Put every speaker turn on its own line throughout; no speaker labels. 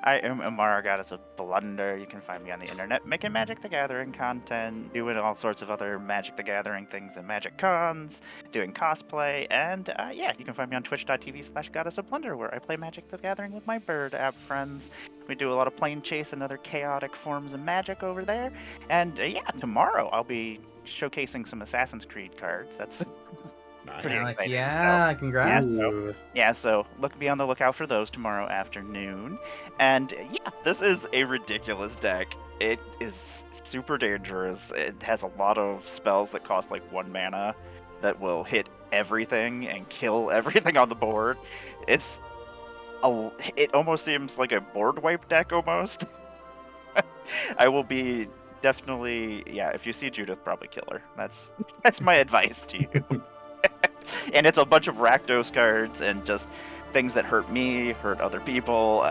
I am Amara, Goddess of Blunder. You can find me on the internet making Magic the Gathering content, doing all sorts of other Magic the Gathering things and Magic cons, doing cosplay, and yeah, you can find me on twitch.tv/Goddess of Blunder, where I play Magic the Gathering with my bird app friends. We do a lot of plane chase and other chaotic forms of magic over there. And yeah, tomorrow I'll be showcasing some Assassin's Creed cards. That's pretty
Nice.
exciting.
Yeah,
So,
congrats.
so be on the lookout for those tomorrow afternoon. And yeah, this is a ridiculous deck. It is super dangerous. It has a lot of spells that cost like 1 mana that will hit everything and kill everything on the board. It almost seems like a board wipe deck almost. I will be definitely, yeah, if you see Judith, probably kill her. That's my advice to you. And it's a bunch of Rakdos cards and just things that hurt me, hurt other people.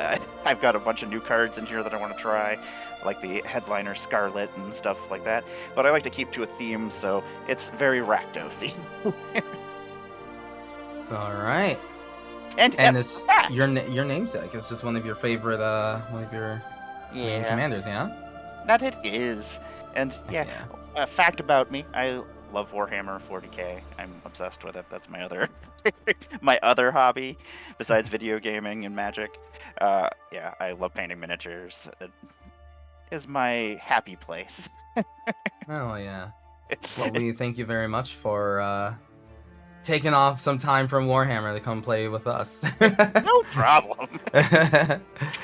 I've got a bunch of new cards in here that I want to try, like the Headliner Scarlet and stuff like that. But I like to keep to a theme, so it's very Rakdosy.
All right.
And
it's your namesake is just one of your favorite main commanders, yeah?
That it is. And yeah, a fact about me, I love Warhammer 40k. I'm obsessed with it. That's my other my other hobby besides video gaming and Magic. Yeah, I love painting miniatures. It is my happy place.
Oh yeah. Well, we thank you very much for taking off some time from Warhammer to come play with us.
No problem.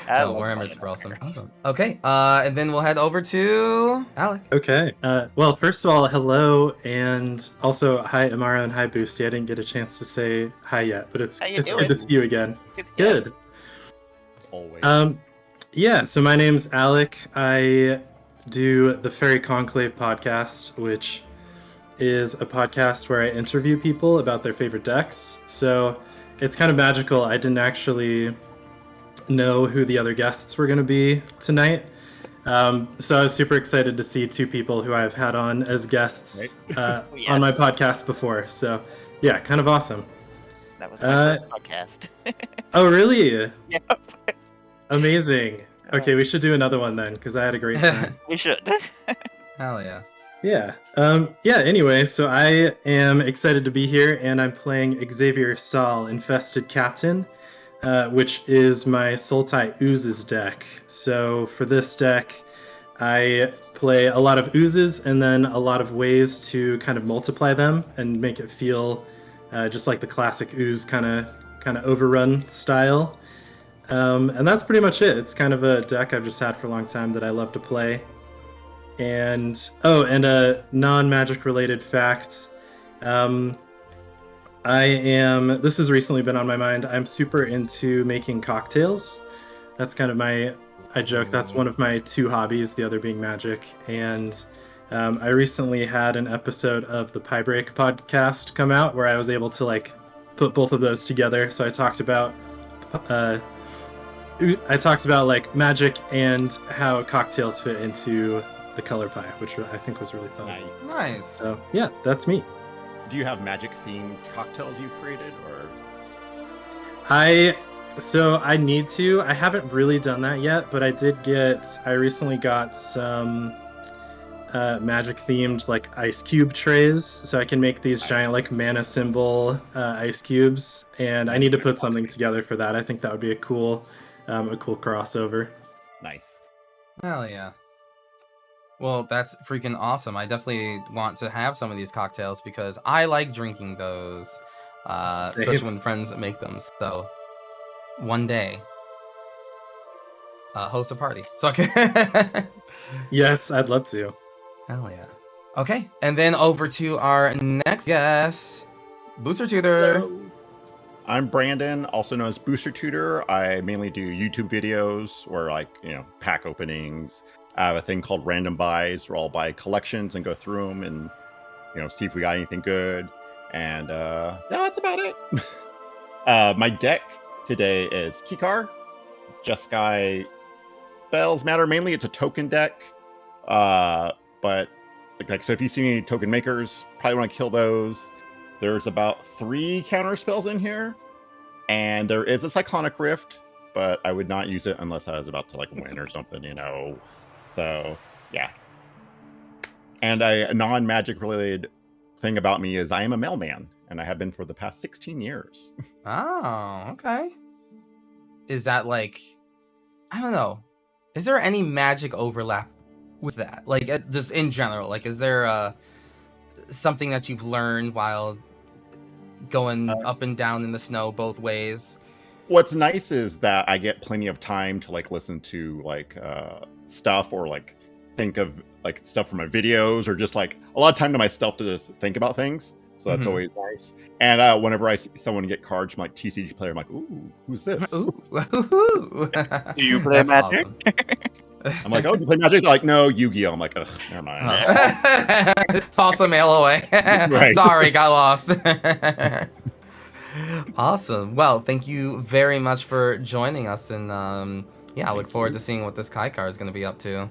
Warhammer's super awesome. Okay, and then we'll head over to Alec.
Okay. Well, first of all, hello, and also hi, Amara, and hi, Boosty. I didn't get a chance to say hi yet, but it's good to see you again. Good.
Always.
Yeah. So my name's Alec. I do the Fairy Conclave podcast, which is a podcast where I interview people about their favorite decks. So it's kind of magical. I didn't actually know who the other guests were going to be tonight. So I was super excited to see 2 people who I've had on as guests on my podcast before. So yeah, kind of awesome.
That was my first podcast.
Oh, really?
Yep.
Amazing. Okay, we should do another one then, because I had a great time.
We should.
Hell yeah.
Yeah. Anyway, so I am excited to be here, and I'm playing Xavier Saul, Infested Captain, which is my Sultai Oozes deck. So for this deck, I play a lot of oozes and then a lot of ways to kind of multiply them and make it feel just like the classic ooze kind of overrun style. And that's pretty much it. It's kind of a deck I've just had for a long time that I love to play. And a non-magic related fact. This has recently been on my mind. I'm super into making cocktails. That's kind of I joke, that's one of my 2 hobbies, the other being magic. And I recently had an episode of the Pie Break podcast come out where I was able to like put both of those together. So I talked about like magic and how cocktails fit into the color pie, which I think was really fun.
Nice.
So yeah, that's me.
Do you have magic themed cocktails you've created, or?
I need to. I haven't really done that yet, but I recently got some magic themed like ice cube trays, so I can make these giant like mana symbol ice cubes, and I need to put something together for that. I think that would be a cool crossover.
Nice.
Hell yeah. Well, that's freaking awesome. I definitely want to have some of these cocktails because I like drinking those, especially when friends make them. So one day, host a party. So I can
Yes, I'd love to.
Hell yeah. Okay, and then over to our next guest, Booster Tutor.
Hello. I'm Brandon, also known as Booster Tutor. I mainly do YouTube videos or pack openings. I have a thing called Random Buys where I'll buy collections and go through them and see if we got anything good. And yeah, that's about it. My deck today is Kykar. Jeskai spells matter. Mainly it's a token deck. But so if you see any token makers, probably want to kill those. There's about 3 counter spells in here. And there is a Cyclonic Rift. but I would not use it unless I was about to like win or something, So yeah. And a non-magic related thing about me is I am a mailman, and I have been for the past 16 years.
Oh, okay. Is that like, I don't know. Is there any magic overlap with that? Like, just in general, like, is there something that you've learned while going up and down in the snow both ways?
What's nice is that I get plenty of time to like listen to like stuff or like think of like stuff from my videos or just like a lot of time to myself to just think about things. So that's always nice. And whenever I see someone get cards from like TCG player, I'm like, ooh, who's this?
Ooh.
Do you play Magic?
Awesome. I'm like, oh, do you play Magic? They're like, no, Yu-Gi-Oh! I'm like, ugh, never mind.
Toss the mail away.
Right.
Sorry, got lost. Awesome. Well, thank you very much for joining us, and I look forward to seeing what this Kykar is going to be up to.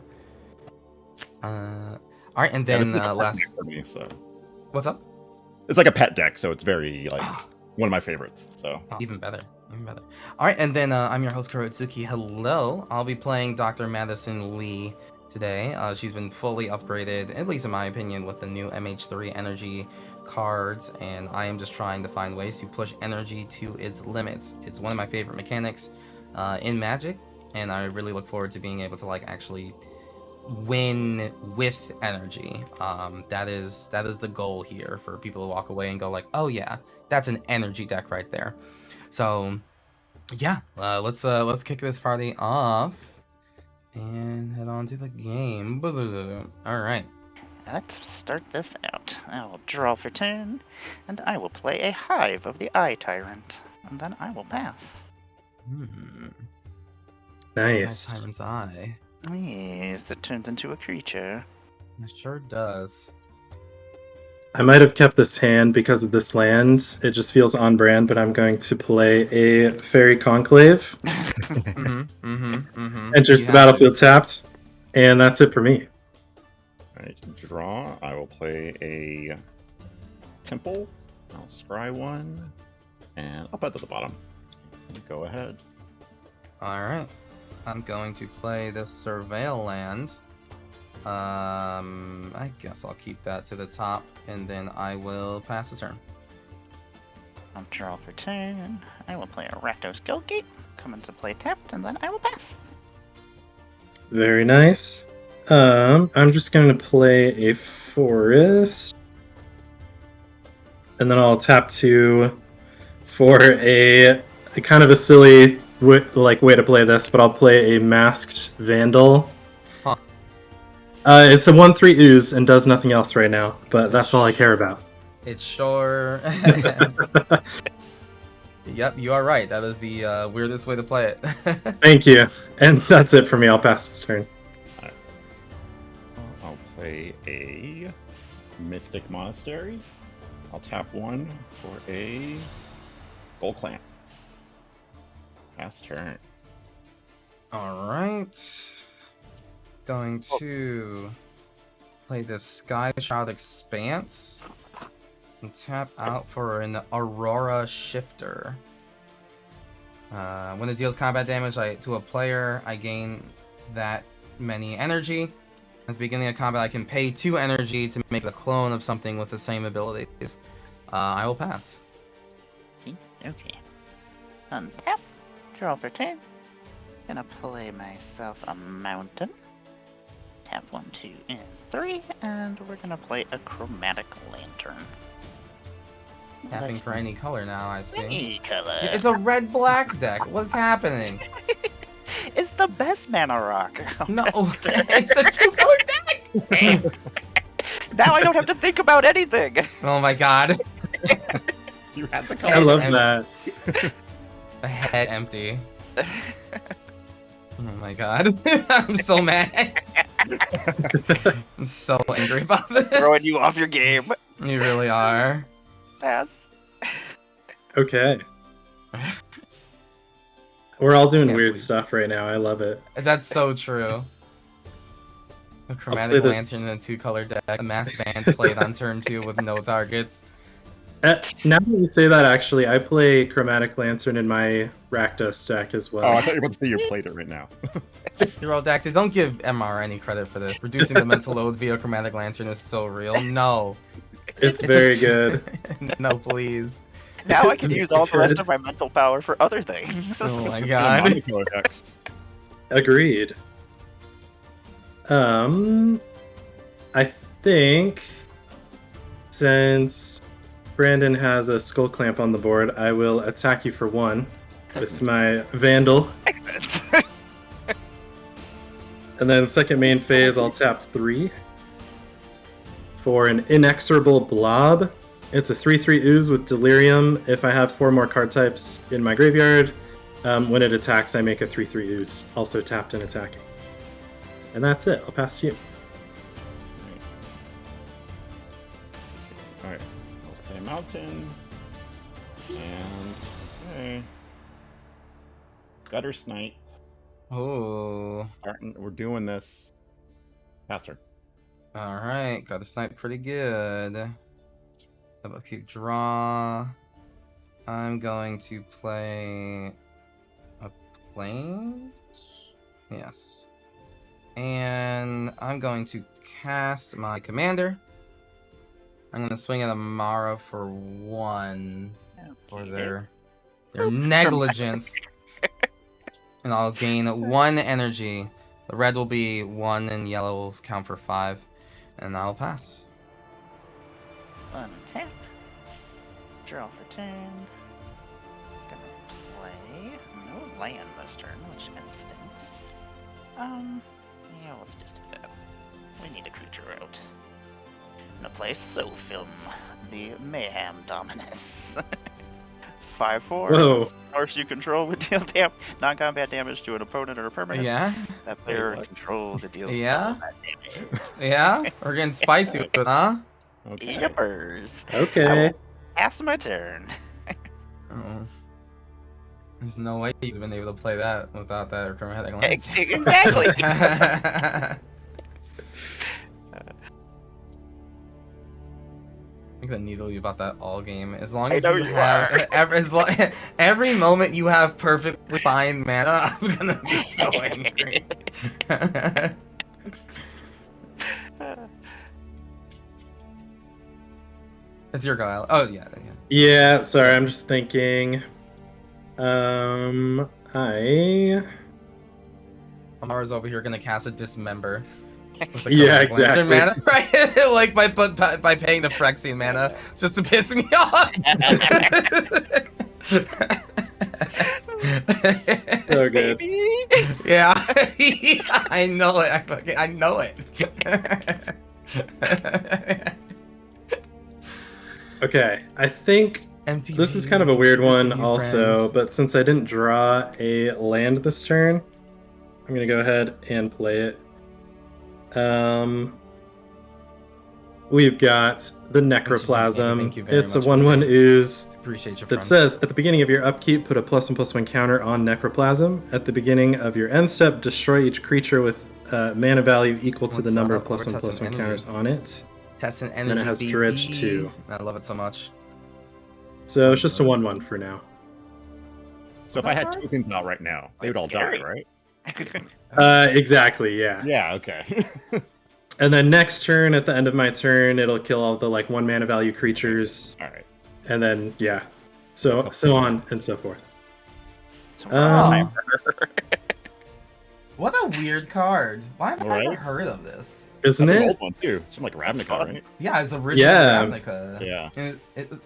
All right, and then last.
For me, so.
What's up?
It's like a pet deck, so it's very like one of my favorites. So
even better. All right, and then I'm your host Kurohitsuki. Hello. I'll be playing Dr. Madison Lee today. She's been fully upgraded, at least in my opinion, with the new MH3 energy cards, and I am just trying to find ways to push energy to its limits. It's one of my favorite mechanics in Magic, and I really look forward to being able to like actually win with energy. That is the goal here, for people to walk away and go like, oh yeah, that's an energy deck right there. So yeah, let's kick this party off and head on to the game. All right,
let's start this out. I will draw for turn, and I will play a Hive of the Eye Tyrant, and then I will pass.
Nice.
Tyrant's Eye.
Yes, it turns into a creature.
It sure does.
I might have kept this hand because of this land. It just feels on brand, but I'm going to play a Fairy Conclave. Enters the battlefield tapped, and that's it for me.
All right, draw. I will play a Temple. I'll scry one, and I'll put it at the bottom. Go ahead.
All right. I'm going to play the Surveil land. I guess I'll keep that to the top, and then I will pass the turn.
I'll draw for turn. I will play a Rakdos Guildgate. Come into play tapped, and then I will pass.
Very nice. I'm just going to play a Forest. And then I'll tap 2 for a kind of a silly way to play this, but I'll play a Masked Vandal.
Huh.
It's a 1/3 ooze and does nothing else right now, but that's all I care about.
It's sure. Yep, you are right. That is the weirdest way to play it.
Thank you. And that's it for me. I'll pass the turn.
Right. I'll play a Mystic Monastery. I'll tap 1 for a Gold Clamp. Pass turn.
All right. Going to play the Sky Shroud Expanse and tap out for an Aurora Shifter. When it deals combat damage to a player, I gain that many energy. At the beginning of combat, I can pay 2 energy to make a clone of something with the same abilities. I will pass.
Okay. Untap. Draw for turn. Gonna play myself a Mountain. Tap 1, 2, and 3, and we're gonna play a Chromatic Lantern.
Tapping for any color now, I see.
Any color.
It's a red-black deck. What's happening?
It's the best mana rock.
No, it's a 2-color deck!
Now I don't have to think about anything.
Oh my god.
You had the color.
I love that.
A head empty. Oh my god. I'm so mad. I'm so angry about this.
Throwing you off your game.
You really are.
Pass.
Okay. We're all doing
Can't
weird
believe-
stuff right now. I love it.
That's so true. A chromatic lantern and a 2-color deck. A mass band played on turn 2 with no targets.
Now that you say that, actually, I play Chromatic Lantern in my Rakdos deck as well.
Oh, I thought you were about to say you played it right now.
Eurodactyl, don't give MR any credit for this. Reducing the mental load via Chromatic Lantern is so real. No.
It's very good.
No, please.
Now I can use all the rest of my mental power for other things.
Oh my
Yeah,
god.
monocolor decks.
Agreed. I think since Brandon has a Skull Clamp on the board, I will attack you for 1 with my Vandal.
Makes sense.
And then second main phase, I'll tap 3 for an Inexorable Blob. It's a 3/3 ooze with Delirium. If I have 4 more card types in my graveyard, when it attacks, I make a 3/3 ooze, also tapped and attacking. And that's it. I'll pass to you.
Alright, let's play Mountain. And, okay. Gutter Snipe.
Oh.
We're doing this. Faster.
Alright, got the snipe pretty good. Have a cute draw. I'm going to play a Plains? Yes. And I'm going to cast my commander. I'm going to swing at Amara for 1 for their negligence. And I'll gain 1 energy. The red will be 1 and yellow will count for 5. And I'll pass.
Untap. Draw for turn. Gonna play. No land this turn, which kind of stinks. Yeah, let's just do that. We need a creature out. Gonna play Sophim, the Mayhem Dominus. 5/4.
Whoa.
Horse you control would deal non-combat damage to an opponent or a permanent.
Yeah?
That player controls it deals
Yeah?
combat damage.
Yeah? We're getting spicy with it, huh?
Okay.
Yippers.
Okay.
Pass my turn.
Oh. There's no way you've been able to play that without that Chromatic Lantern.
Exactly.
I'm gonna needle you about that all game. As long
I
as
know
you
you
have
are.
every moment you have perfectly fine mana, I'm gonna be so angry. It's your guy. Oh yeah.
Yeah, sorry, I'm just thinking.
Amara's over here gonna cast a Dismember. With the
Yeah,
Chromatic Lantern
exactly.
Mana, right? Like by paying the Phyrexian mana just to piss me off.
So good.
Baby.
Yeah. I know it. I know it.
Okay, I think
MTG,
this is kind of a weird one
Destiny
also,
friends.
but since I didn't draw a land this turn, I'm gonna go ahead and play it. We've got the Necroplasm.
Thank you very
It's a
much.
1/1 ooze
Appreciate your
that
friend.
says at the beginning of your upkeep, put a +1/+1 counter on Necroplasm. At the beginning of your end step, destroy each creature with mana value equal to the
What's
number
up?
of
We're
+1/+1
testing
counters on it.
Test and energy.
Then it has
baby.
Dredge too.
I love it so much.
So it's just a 1/1 for now.
So if I had tokens out right now, they would all die,
Scary.
right?
Exactly, yeah.
Yeah, okay.
And then next turn, at the end of my turn, it'll kill all the 1 mana value creatures,
Alright.
and then so on and so forth.
Time.
What a weird card. Why have I never
Right?
heard of this?
Isn't
That's an
it?
old one too. It's from like Ravnica,
fun.
right?
Yeah, it's original
Yeah.
Ravnica.
Yeah.
And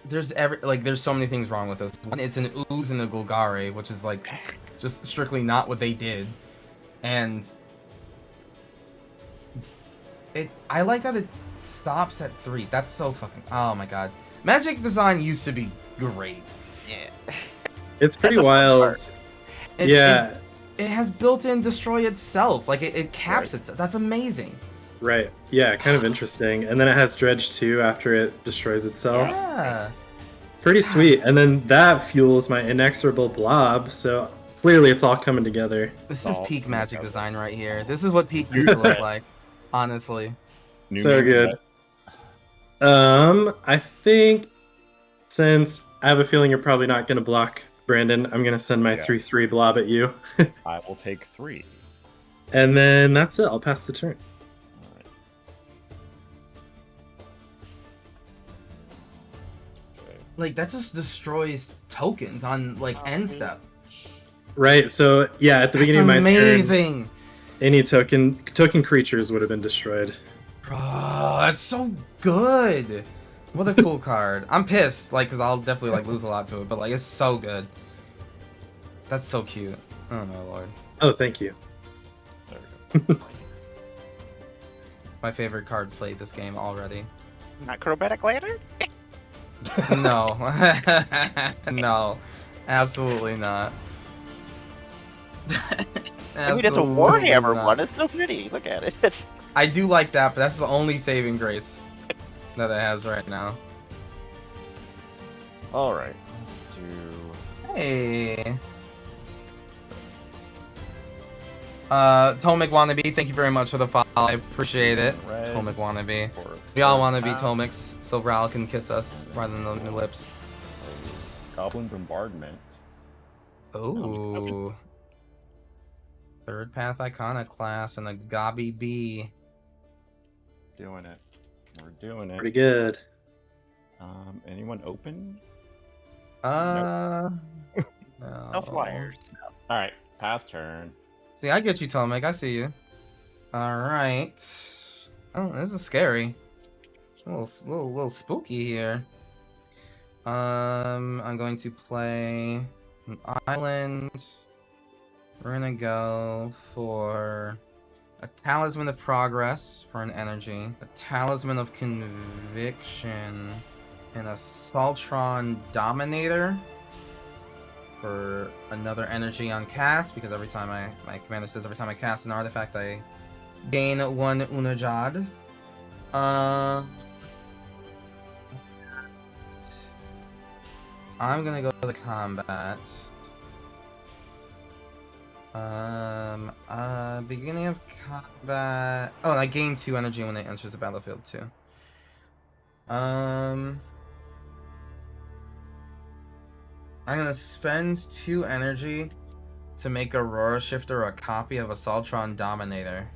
there's there's so many things wrong with this. One, it's an ooze and a Golgari, which is like just strictly not what they did. And I like that it stops at 3. That's so fucking, oh my god. Magic design used to be great.
Yeah.
It's pretty
That's a fun
wild.
part.
It has built-in destroy itself. Like it caps itself. That's amazing.
Right. Yeah, kind of interesting. And then it has Dredge too after it destroys itself.
Yeah.
Pretty sweet. And then that fuels my Inexorable Blob, so clearly it's all coming together.
This is
Oh,
peak
oh,
Magic
okay.
design right here. This is what peak used to look like. Honestly.
New
So
name,
good. I think Since I have a feeling you're probably not going to block Brandon, I'm going to send my
Yeah.
3/3 blob at you.
I will take 3.
And then that's it. I'll pass the turn.
All right. Okay.
Like, that just destroys tokens on, like, end step.
Right, so yeah, at the beginning of my turn,
amazing!
any token creatures would have been destroyed.
Bro, that's so good! What a cool card. I'm pissed, like, because I'll definitely, like, lose a lot to it, but, like, it's so good. That's so cute. Oh, my lord.
Oh, thank you.
There we go.
My favorite card played this game already.
Not Chromatic Lantern?
No. No. Absolutely not.
I mean, it's a Warhammer one. It's so pretty. Look at it.
I do like that, but that's the only saving grace that it has right now.
All right. Let's do.
Hey. Tomic Wannabe, thank you very much for the follow. I appreciate it.
Red.
Tomic Wannabe.
Or
We all want to be Tomics, so Ral can kiss us rather than the lips.
Goblin Bombardment.
Ooh. Third Path Iconoclast and a Gobby B.
Doing it. We're doing it.
Pretty good.
Anyone open?
No.
No flyers.
All right. Pass turn.
See, I get you, Tomic. I see you. Alright. Oh, this is scary. A little spooky here. I'm going to play an island. We're gonna go for a Talisman of Progress for an energy, a Talisman of Conviction, and a Saltron Dominator for another energy on cast, because every time my commander says every time I cast an artifact I gain 1 Unajad. I'm gonna go to the combat. Beginning of combat. Oh, and I gain 2 energy when it enters the battlefield too. I'm gonna spend 2 energy to make Aurora Shifter a copy of a Saltron Dominator.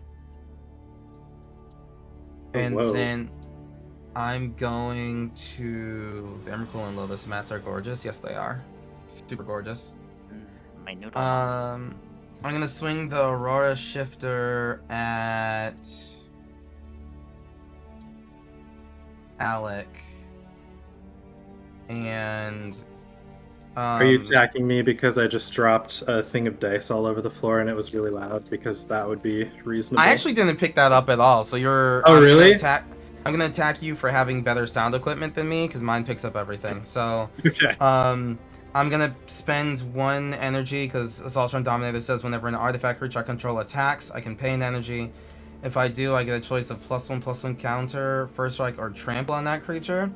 And
Whoa.
then I'm going to... The Emrakul and Lotus mats are gorgeous. Yes, they are. Super gorgeous.
My noodle.
I'm gonna swing the Aurora Shifter at Alec. And...
Are you attacking me because I just dropped a thing of dice all over the floor and it was really loud? Because that would be reasonable.
I actually didn't pick that up at all, so you're...
Oh, really?
I'm gonna attack you for having better sound equipment than me, because mine picks up everything. So,
Okay.
I'm gonna spend 1 energy, because Assaultron Dominator says whenever an artifact creature I control attacks, I can pay an energy. If I do, I get a choice of +1/+1 counter, first strike, or trample on that creature.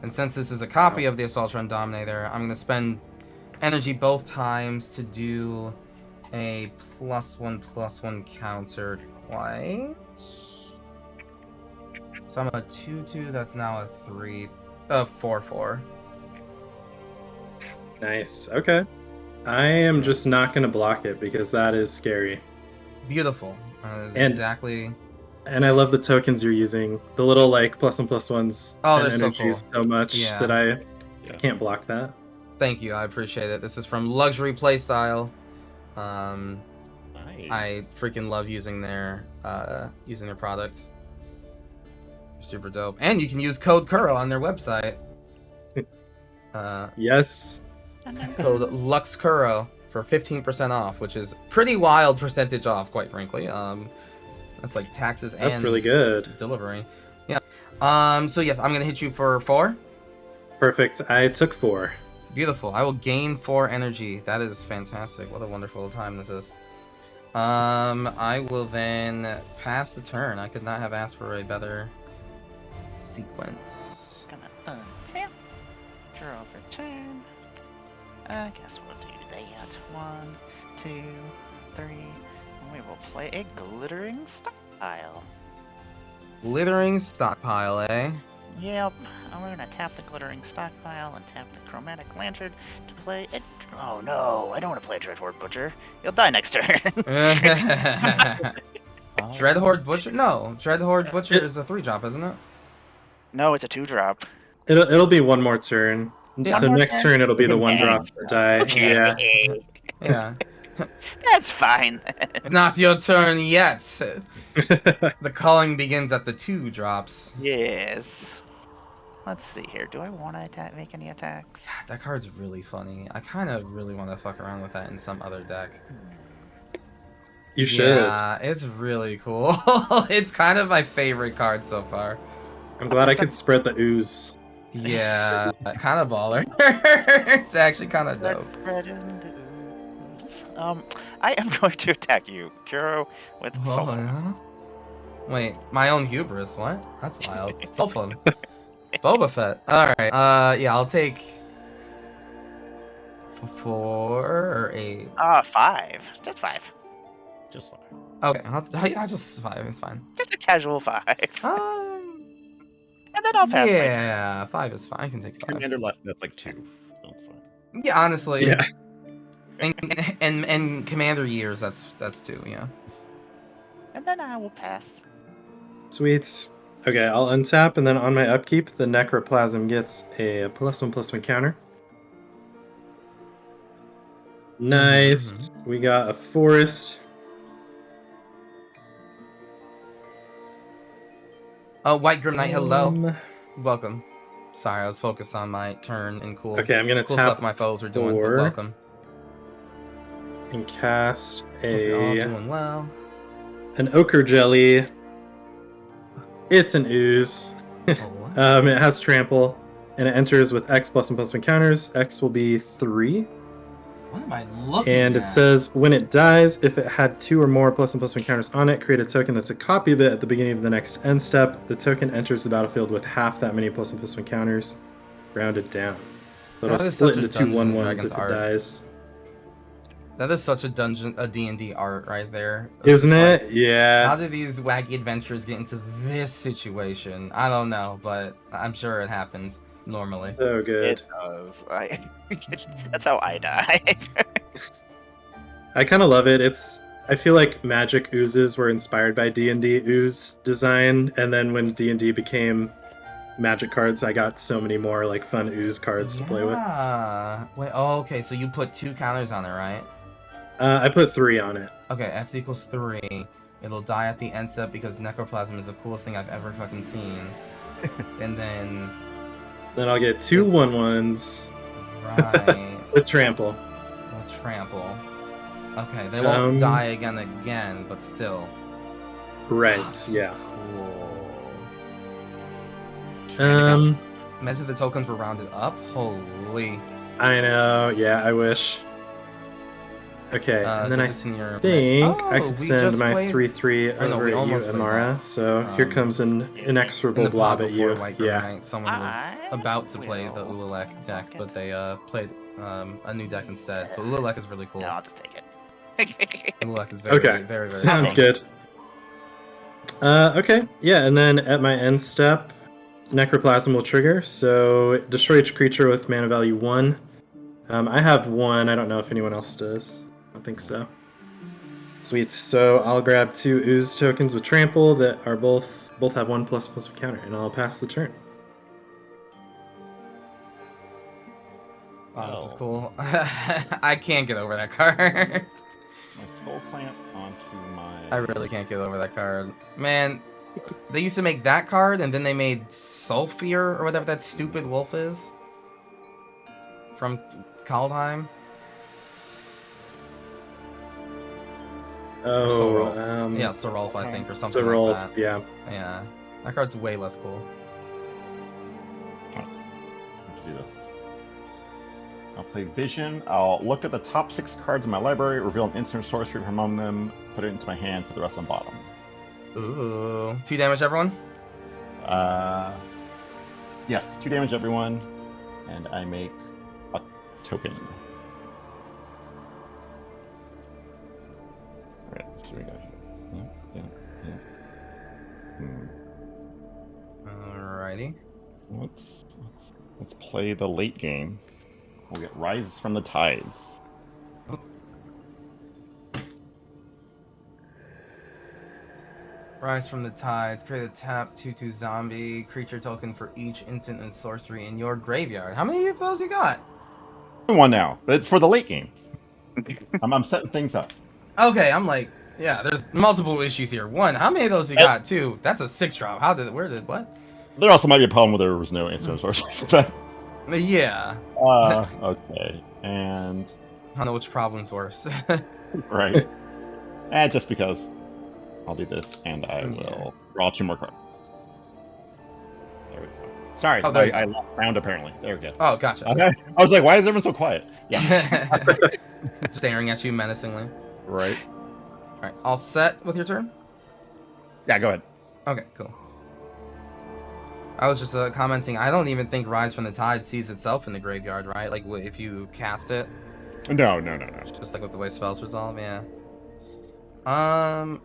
And since this is a copy of the Assaultron Dominator, I'm gonna spend energy both times to do a +1/+1 counter twice. So I'm a 2/2, that's now a 4/4.
Nice. Okay. I am just not going to block it because that is scary.
Beautiful. That is
And-
exactly...
And I love the tokens you're using. The little like +1/+1s
Oh,
and
they're so
energies
cool.
so much
Yeah.
that I
Yeah.
can't block that.
Thank you, I appreciate it. This is from Luxury Playstyle.
Nice.
I freaking love using their product. Super dope. And you can use code Kuro on their website.
Yes.
Code LuxKuro for 15% off, which is pretty wild percentage off, quite frankly. That's like taxes
That's
and
really good.
delivery. Yeah. So yes, I'm gonna hit you for 4.
Perfect. I took 4.
Beautiful. I will gain 4 energy. That is fantastic. What a wonderful time this is. I will then pass the turn. I could not have asked for a better sequence.
Gonna untap. Draw for turn. I guess we'll do that. 1, 2, 3. And we will play a glittering stockpile.
Glittering stockpile, eh?
Yep. We're gonna tap the glittering stockpile and tap the chromatic lantern to play it. Oh no, I don't want to play a Dreadhorde Butcher. You'll die next turn.
Dreadhorde Butcher? No, Dreadhorde Butcher is a 3-drop, isn't it?
No, it's a 2-drop.
It'll be one more turn.
Yeah.
So
One more
next
turn?
turn it'll be the
His
1-drop
hand.
die.
Okay.
Yeah.
Yeah.
That's fine.
Not your turn yet. The calling begins at the 2 drops.
Yes. Let's see here. Do I want to make any attacks?
That card's really funny. I kind of really want to fuck around with that in some other deck.
You should.
Yeah, it's really cool. It's kind of my favorite card so far.
I'm glad I could spread the ooze.
Yeah, kind of baller. It's actually kind of dope.
I am going to attack you, Kuro, with
Oh,
Sulfur.
yeah? Wait, my own hubris? What? That's wild. So fun. Boba Fett. Alright, yeah, I'll take 4 or 8.
5. Just 5.
Just fine.
Okay, I'll just 5. It's fine.
Just a casual 5. And then I'll pass.
Yeah, 5 is fine. I can take 5.
Commander left. That's like 2. That's fine.
Yeah, honestly.
Yeah.
And commander years, that's 2. Yeah.
And then I will pass.
Sweet. Okay, I'll untap, and then on my upkeep, the Necroplasm gets a +1/+1 counter. Nice. We got a forest.
Oh, White Grim Knight, hello. Welcome. Sorry, I was focused on my turn and cool,
Okay, I'm gonna
cool
tap
stuff my foes were doing, but
4.
welcome.
And cast
Hope you're all
a
doing well.
an Ochre Jelly. It's an ooze.
Oh, what?
It has trample, and it enters with X +1/+1 counters. X will be 3.
What am I looking
And
at?
it says, when it dies, if it had 2 or more +1/+1 counters on it, create a token that's a copy of it at the beginning of the next end step. The token enters the battlefield with half that many +1/+1 counters, rounded down. So it'll
That is
split
such a
into 2
Dungeons and
1/1s
Dragons
if it
art.
dies.
That is such a D&D art right there.
Isn't
It's
it?
like,
Yeah.
how did these wacky adventurers get into this situation? I don't know, but I'm sure it happens normally.
So good.
It does. That's how I die.
I kind of love it. I feel like Magic oozes were inspired by D&D ooze design, and then when D&D became Magic cards, I got so many more like fun ooze cards to play with.
Yeah. Wait. Oh, okay. So you put 2 counters on it, right?
I put 3 on it.
Okay. X equals 3. It'll die at the end step because Necroplasm is the coolest thing I've ever fucking seen. And then.
Then I'll get 2
It's-
1/1s
Right.
with trample.
We'll trample. Okay. They won't die again, but still.
Right.
Oh, this
Yeah.
Is cool. Imagine the tokens were rounded up. Holy.
I know. Yeah. I wish. Okay, and then
put
I
this in your
think
place.
I
Oh,
could
we
send
just
my
played-
3/3
Or no,
over
we
at you,
almost played
Amara.
that.
So here comes an
In
inexorable
the
blob
pod
at
before
you.
White Grim
Yeah.
Knight, someone was
I
about to play the
will
Ululek deck,
pocket.
but they played a new deck instead. But Ululek is really cool.
No, I'll just take it.
Ululek is very,
Okay.
very, very
Sounds
fun.
good. Okay, yeah, and then at my end step, Necroplasm will trigger. So destroy each creature with mana value 1. I have 1. I don't know if anyone else does. I don't think so. Sweet. So I'll grab 2 ooze tokens with trample that are both have 1/+1 counter, and I'll pass the turn.
Wow, this is cool. I can't get over that card.
My skull clamp onto my.
I really can't get over that card. Man, they used to make that card, and then they made Sulfur, or whatever that stupid wolf is. From Kaldheim. Or
Oh,
Sorolf. Yeah, Sorolf, I think, or something
Sorolf,
like that.
yeah.
Yeah. That card's way less cool.
Let's do this. I'll play Vision. I'll look at the top 6 cards in my library, reveal an instant sorcery from among them, put it into my hand, put the rest on bottom.
Ooh. 2 damage, everyone?
Yes, 2 damage everyone, and I make a token. Alright, let's see what we got here. Yeah.
Alrighty.
Let's play the late game. We'll get Rise from the Tides.
Rise from the Tides. Create a tap 2/2 zombie creature token for each instant and sorcery in your graveyard. How many of those you got?
One now, but it's for the late game. I'm setting things up.
Okay, I'm like, yeah, there's multiple issues here. One, how many of those you got? Two, that's a 6-drop. What?
There also might be a problem where there was no instant sorcery.
Yeah.
Okay, and
I don't know which problem's worse.
right. And just because I'll do this, and I will draw 2 more cards. There we go. Sorry, I lost round apparently. There we go.
Oh, gotcha.
Okay. I was like, why is everyone so quiet? Yeah.
Staring at you menacingly.
Right.
Alright, all set with your turn?
Yeah, go ahead.
Okay, cool. I was just commenting, I don't even think Rise from the Tide sees itself in the graveyard, right? Like, if you cast it?
No.
Just like with the way spells resolve, yeah.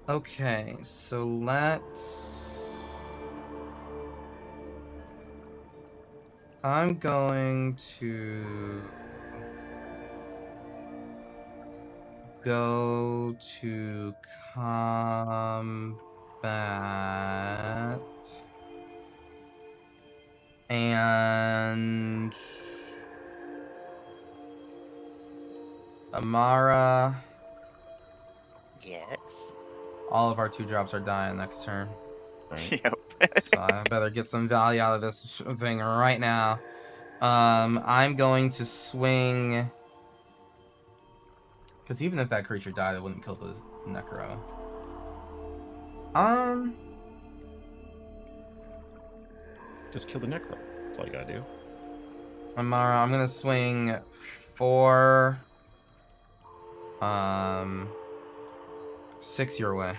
Okay, so I'm going to go to combat and Amara.
Yes.
All of our 2-drops are dying next turn.
Right.
Yep.
So I better get some value out of this thing right now. I'm going to swing, because even if that creature died, it wouldn't kill the Necro.
Just kill the Necro. That's all you gotta do.
Amara, I'm gonna swing 4, 6 your way.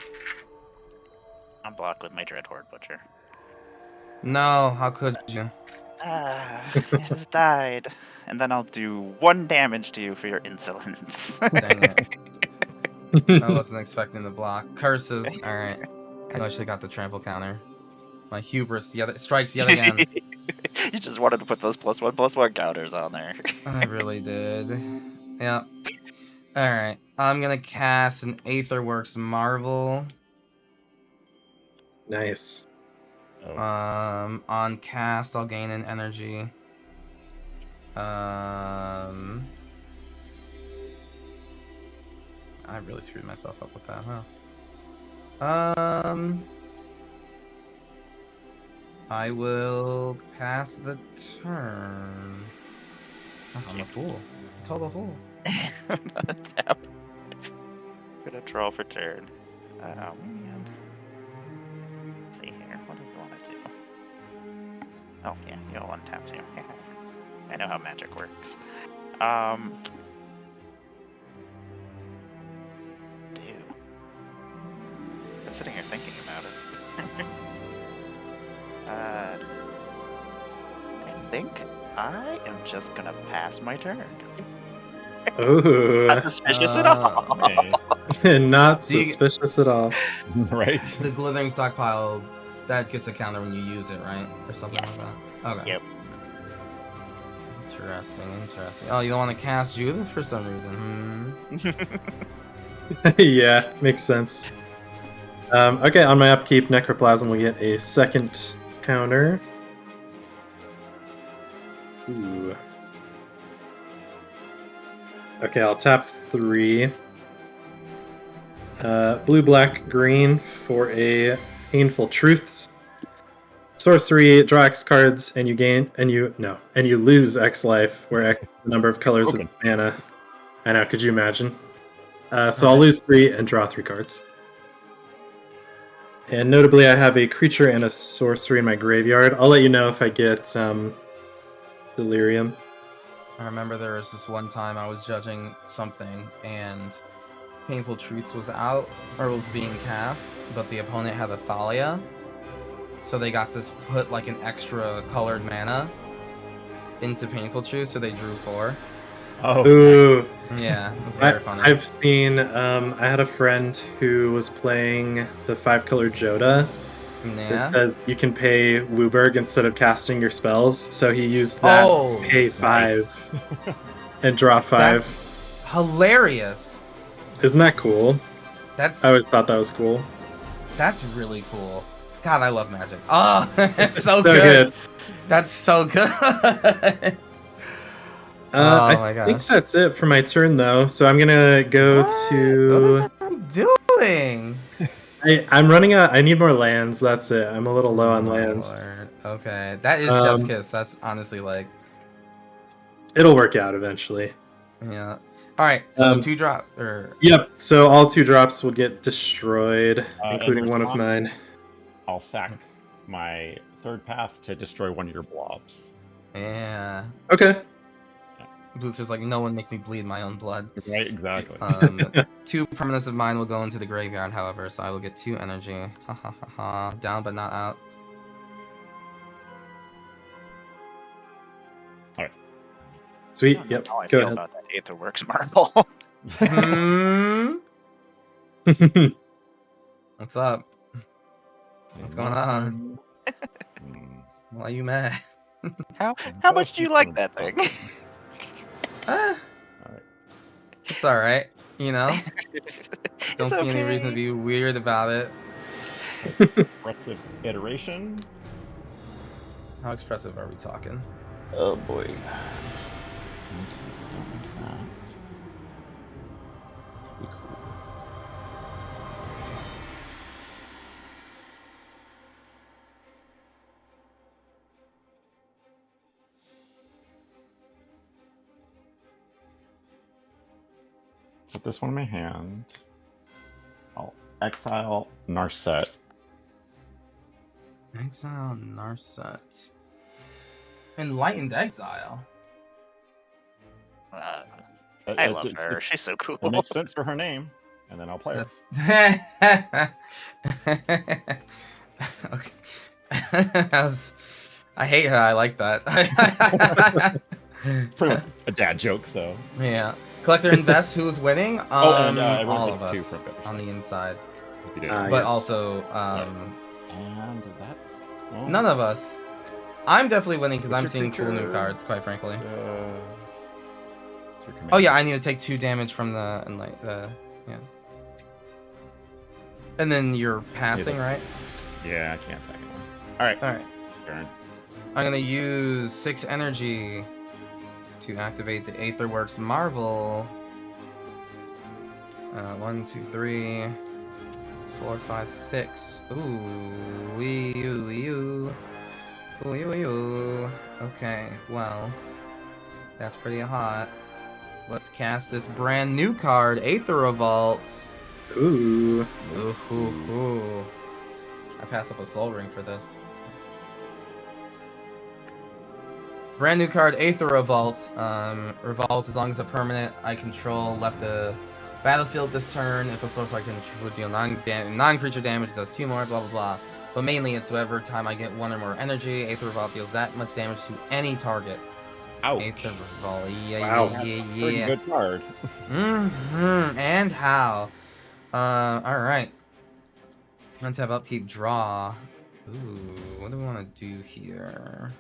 I'm blocked with my Dreadhorde Butcher.
No, how could you?
It just died. And then I'll do 1 damage to you for your insolence.
Dang it. I wasn't expecting the block. Curses. Alright. I know I should have got the trample counter. My hubris strikes yet again.
You just wanted to put those +1/+1 counters on there.
I really did. Yep. Alright. I'm gonna cast an Aetherworks Marvel.
Nice.
Oh.
On cast, I'll gain an energy. I really screwed myself up with that, huh? I will pass the turn. Oh, I'm a fool. Total fool.
Tap. Gonna draw for turn. Oh man. Let's see here. What do I want to do? Oh yeah, you don't want to tap too. Yeah. I know how magic works. I'm sitting here thinking about it. I think I am just gonna pass my turn.
Ooh.
Not suspicious at all.
Okay.
Not suspicious at all.
Right.
The Glithering Stockpile, that gets a counter when you use it, right? Or something
Yes.
like that. Okay.
Yep.
Interesting. Oh, you don't want to cast Judith for some reason.
Yeah, makes sense. Okay, on my upkeep, Necroplasm will get a second counter. Ooh. Okay, I'll tap 3. Blue, black, green for a Painful Truths. Sorcery, draw X cards, and you lose X life, where X is the number of colors of mana. I know, could you imagine? So I'll lose 3 and draw 3 cards. And notably, I have a creature and a sorcery in my graveyard. I'll let you know if I get Delirium.
I remember there was this one time I was judging something, and Painful Truths was out, or was being cast, but the opponent had a Thalia, so they got to put like an extra colored mana into Painful Truths, so they drew 4.
Oh.
Ooh.
Yeah, it was very funny.
I've seen, I had a friend who was playing the 5-color Joda,
Yeah.
It says you can pay Wooburg instead of casting your spells. So he used that, pay 5, and draw 5.
That's hilarious.
Isn't that cool?
That's
I always thought that was cool.
That's really cool. God, I love Magic. Oh, it's so
good.
That's so good.
I think that's it for my turn, though. So I'm gonna go to.
What is everyone doing?
I'm running out. I need more lands. That's it. I'm a little low on lands.
Lord. Okay, that is Chef's Kiss. That's honestly like.
It'll work out eventually.
Yeah. All right. So 2-drop or.
Yep. So all 2 drops will get destroyed, including one of mine.
I'll sack my 3rd path to destroy one of your blobs.
Yeah.
Okay.
Booster's like, no one makes me bleed my own blood.
Right, exactly.
2 permanents of mine will go into the graveyard, however, so I will get 2 energy. Ha ha ha ha. Down but not out.
Alright.
Sweet. Yep.
How I
Go
feel
ahead.
about that Aetherworks marble.
What's up? What's going on? Why are you mad?
How much do you like that thing?
It's alright, you know? Don't see any
okay.
reason to be weird about it.
Expressive iteration.
How expressive are we talking?
Oh boy. Put this one in my hand. I'll exile Narset.
Exile Narset. Enlightened Exile.
I love her. She's so cool.
It makes sense for her name, and then I'll play her.
I hate her. I like that.
Pretty much a dad joke, so.
Yeah. Collector Invest, who's winning?
And everyone
all
takes
of
2
us
from Better
on the inside.
If you did.
But
yes.
also,
And that's... Well,
none of us. I'm definitely winning because
What's
I'm
your
seeing cool new
creature?
cards, quite frankly.
it's your command.
Oh yeah, I need to take 2 damage from the yeah. And then you're passing, right?
Yeah, I can't attack anyone. Alright,
Alright.
turn.
I'm gonna use 6 energy to activate the Aetherworks Marvel. 1, 2, 3, 4, 5, 6. Ooh, wee-oo. Okay, well, that's pretty hot. Let's cast this brand new card, Aether Revolt.
Ooh.
Ooh. I passed up a Soul Ring for this. Brand new card, Aether Revolt. Revolt, as long as a permanent I control left the battlefield this turn. If a source I control would deal non-creature damage, it does 2 more, blah blah blah. But mainly it's whenever time I get 1 or more energy, Aether Revolt deals that much damage to any target.
Ouch.
Aether Revolt,
Wow.
Pretty good card.
And how? Alright. Let's have upkeep draw. Ooh, what do we want to do here?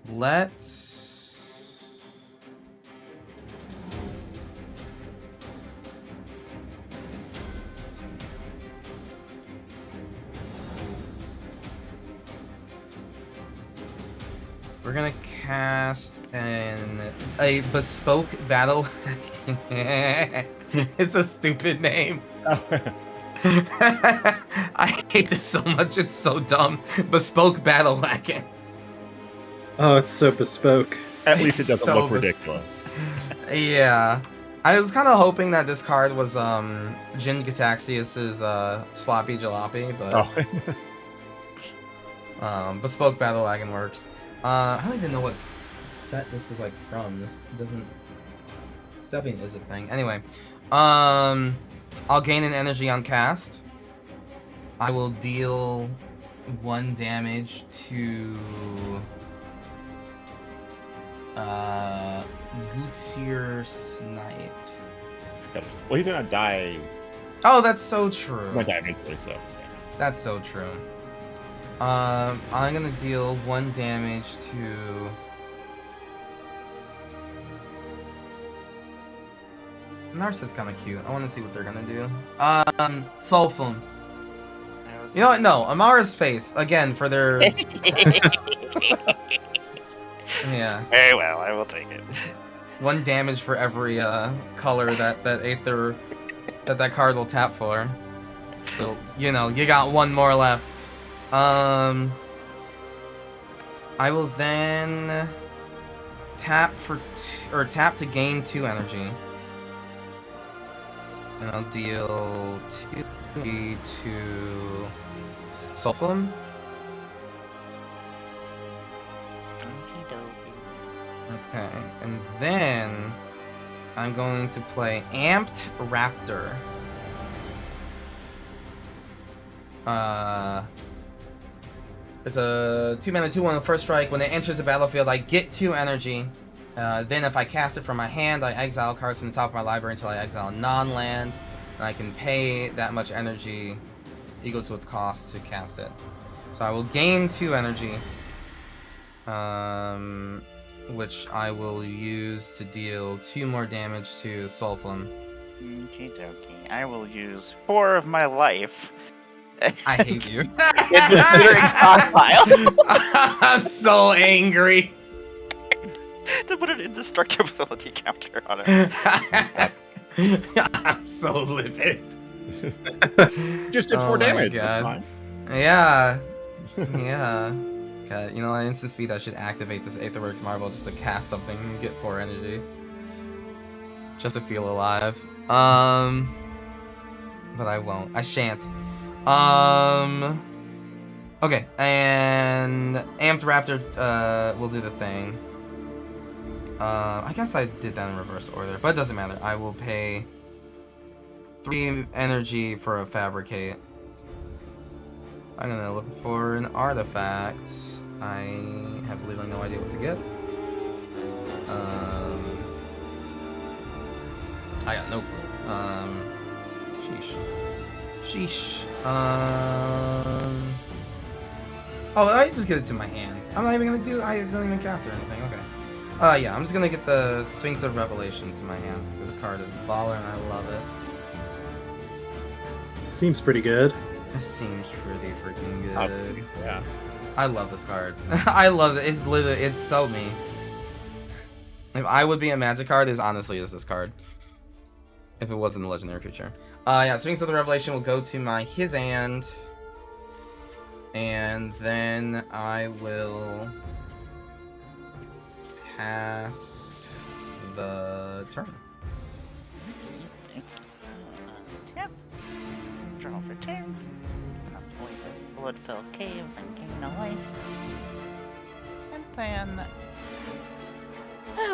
Let's... We're gonna cast a bespoke battle. It's a stupid name. I hate this so much. It's so dumb. Bespoke battle wagon.
Oh, it's so bespoke.
At least it doesn't
So
look ridiculous.
Yeah. I was kind of hoping that this card was Jin Gataxius's Sloppy Jalopy, but Bespoke Battle Wagon works. I don't even know what set this is like from. This doesn't... This definitely is a thing. Anyway, I'll gain an energy on cast. I will deal 1 damage to Gutier Snipe.
Well, he's gonna die.
Oh, that's so true.
Might die eventually, so.
That's so true. I'm gonna deal 1 damage to. Narset's kind of cute. I want to see what they're gonna do. Sulfum. You know what? No, Amara's face again for their. Yeah.
Very well, I will take it.
1 damage for every color that Aether that card will tap for. So you know you got 1 more left. I will then tap tap to gain 2 energy, and I'll deal 2 to Sulfum. Okay, and then I'm going to play Amped Raptor. It's a 2-mana 2/1 first strike. When it enters the battlefield, I get 2 energy. Then if I cast it from my hand, I exile cards from the top of my library until I exile non-land. And I can pay that much energy equal to its cost to cast it. So I will gain 2 energy. Which I will use to deal 2 more damage to Sulfum.
Okie dokie. I will use 4 of my life.
I hate you.
In the glittering stockpile.
I'm so angry.
To put an indestructibility counter on it.
I'm so livid.
Just did 4 damage.
God.
Fine.
Yeah. Yeah. God, you know, at instant speed I should activate this Aetherworks Marble just to cast something and get 4 energy. Just to feel alive. But I won't. I shan't. Okay, and Amped Raptor will do the thing. I guess I did that in reverse order, but it doesn't matter. I will pay 3 energy for a Fabricate. I'm gonna look for an artifact. I have literally no idea what to get. I got no clue. Sheesh. Sheesh. Oh, I just get it to my hand. I'm not even gonna do. I don't even cast or anything. Okay. Yeah, I'm just gonna get the Sphinx of Revelation to my hand. This card is baller and I love it.
Seems pretty good.
It seems pretty freaking good.
Yeah.
I love this card. I love it. It's literally, it's so me. If I would be a Magic card, it honestly is this card. If it wasn't a legendary creature. Yeah, Sphinx of the Revelation will go to my his hand. And then I will pass the turn.
Yep. Draw for 2. Avoid this blood-filled caves and gain a life. And then...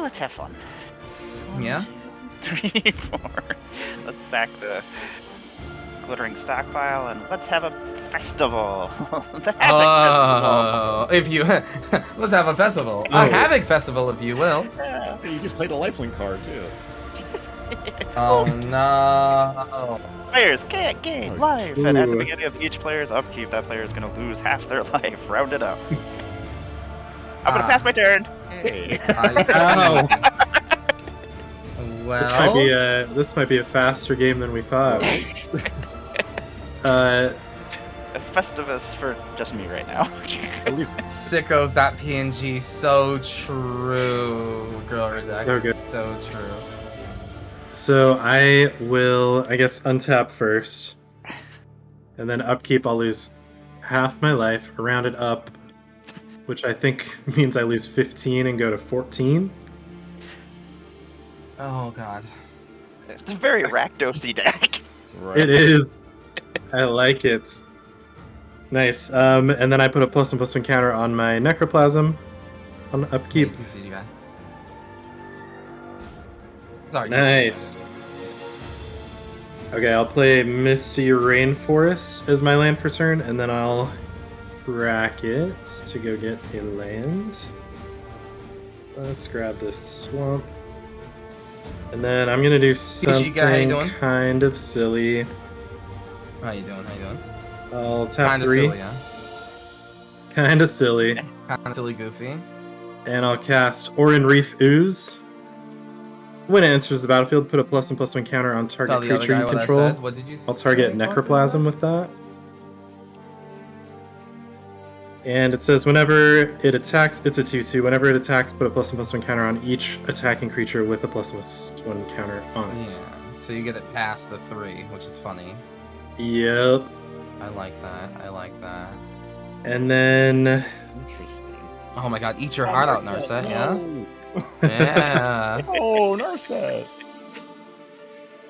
let's have fun. 1,
Yeah?
2, 3, 4. Let's sack the glittering stockpile and let's have a festival. The Havoc Festival.
If you... let's have a festival. A Havoc Festival, if you will.
Yeah.
Hey, you just played a lifelink card too.
Oh, no.
Players can't gain life, and at the beginning of each player's upkeep, that player is going to lose half their life. Round it up. I'm going to pass my turn.
Hey.
Ow.
Well...
This might be a faster game than we thought.
A Festivus for just me right now.
At least
Sickos.png, so true. Girl Redact,
So good.
so true.
So I will, I guess, untap first. And then upkeep, I'll lose half my life, round it up, which I think means I lose 15 and go to 14.
Oh, God.
It's a very Rakdos-y deck.
right.
It is. I like it. Nice. And then I put a +1/+1 counter on my Necroplasm on upkeep.
Sorry.
Nice. Okay, I'll play Misty Rainforest as my land for turn, and then I'll crack it to go get a land. Let's grab this swamp. And then I'm gonna do something
how you doing?
kind of silly.
How you doing?
I'll tap
Kinda
3.
silly, huh?
Kinda silly.
Kind of really goofy.
And I'll cast Orin Reef Ooze. When it enters the battlefield, put a +1/+1 counter on target
Tell the other
creature
guy
you
what I
control.
said. What did you say?
I'll target Necroplasm with that. And it says whenever it attacks, it's a 2/2. Whenever it attacks, put a +1/+1 counter on each attacking creature with a +1/+1 counter on it.
Yeah, so you get it past the 3, which is funny.
Yep.
I like that. I like that.
And then
Interesting.
Oh my god, eat your heart out, Narset, yeah?
No.
Yeah.
Oh, Narset.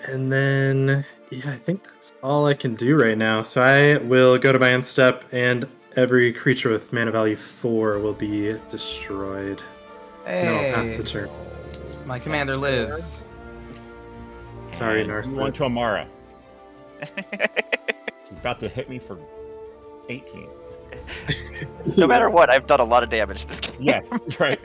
And then, yeah, I think that's all I can do right now. So I will go to my end step, and every creature with mana value 4 will be destroyed. And then I'll pass the
Hey,
turn.
my commander lives.
Sorry,
And
Narset.
you went to Amara. She's about to hit me for 18.
No matter what, I've done a lot of damage this game.
Yes, right.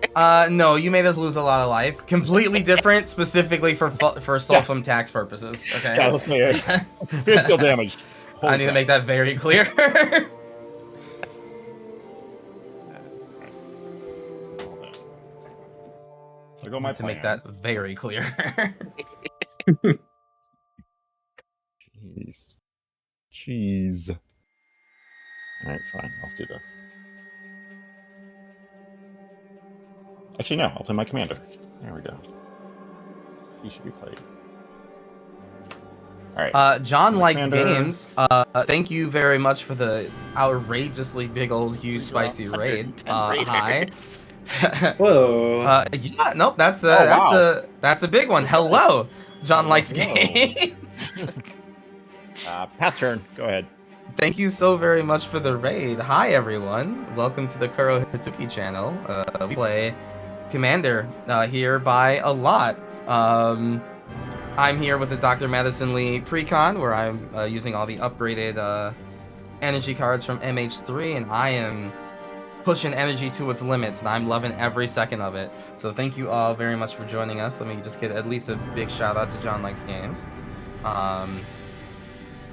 No, you made us lose a lot of life. Completely different, specifically for Sulfum tax purposes, okay?
Yeah, let's say here's still damage.
I need to make that very clear.
I go my
to make that very clear.
Jeez. Jeez. Alright, fine. Let's do this. Actually, no. I'll play my commander. There we go. He should be played. Alright.
John
My
likes
commander.
games. Thank you very much for the outrageously big old huge spicy raid.
110
Hi.
raiders.
Whoa.
Yeah, nope, that's a
wow.
that's a big one. Hello, John likes
Hello.
games.
Pass turn. Go ahead.
Thank you so very much for the raid. Hi everyone, welcome to the Kurohitsuki channel. We play Commander here by a lot. I'm here with the Dr. Madison Lee Precon, where I'm using all the upgraded energy cards from MH3, and I am pushing energy to its limits, and I'm loving every second of it. So thank you all very much for joining us. Let me just get at least a big shout out to John Likes Games.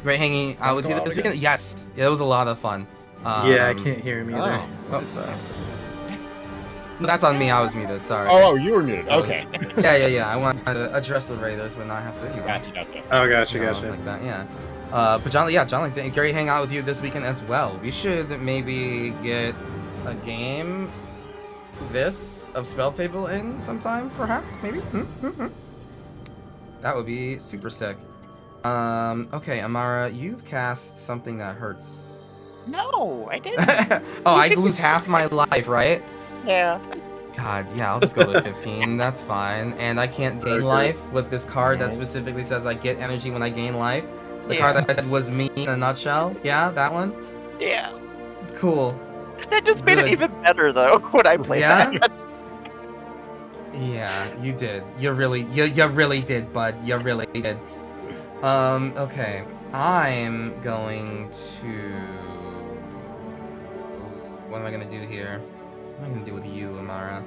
Great hanging out with you this weekend. Yes, yeah, it was a lot of fun.
Yeah, I can't hear him either.
Oh, sorry. That's on me. I was muted. Sorry.
Oh, you were muted.
That was-
Okay.
Yeah. I wanted to address the Raiders, but not have to.
Gotcha.
Oh, gotcha.
Like that. Yeah. But John, Likes Games, great hang out with you this weekend as well. We should maybe get a game of Spell Table in sometime, perhaps, maybe. That would be super sick. Okay, Amara, you've cast something that hurts.
No, I didn't.
Oh, I lose half my life, right?
Yeah.
God, yeah, I'll just go to 15. That's fine. And I can't gain life with this card that specifically says I get energy when I gain life. The card that I said was me in a nutshell. Yeah, that one?
Yeah.
Cool.
That just made it
Good.
even better, though, when I played that.
Yeah, you did. You really did, bud. You really did. Okay. I'm going to... What am I gonna do here? What am I gonna do with you, Amara?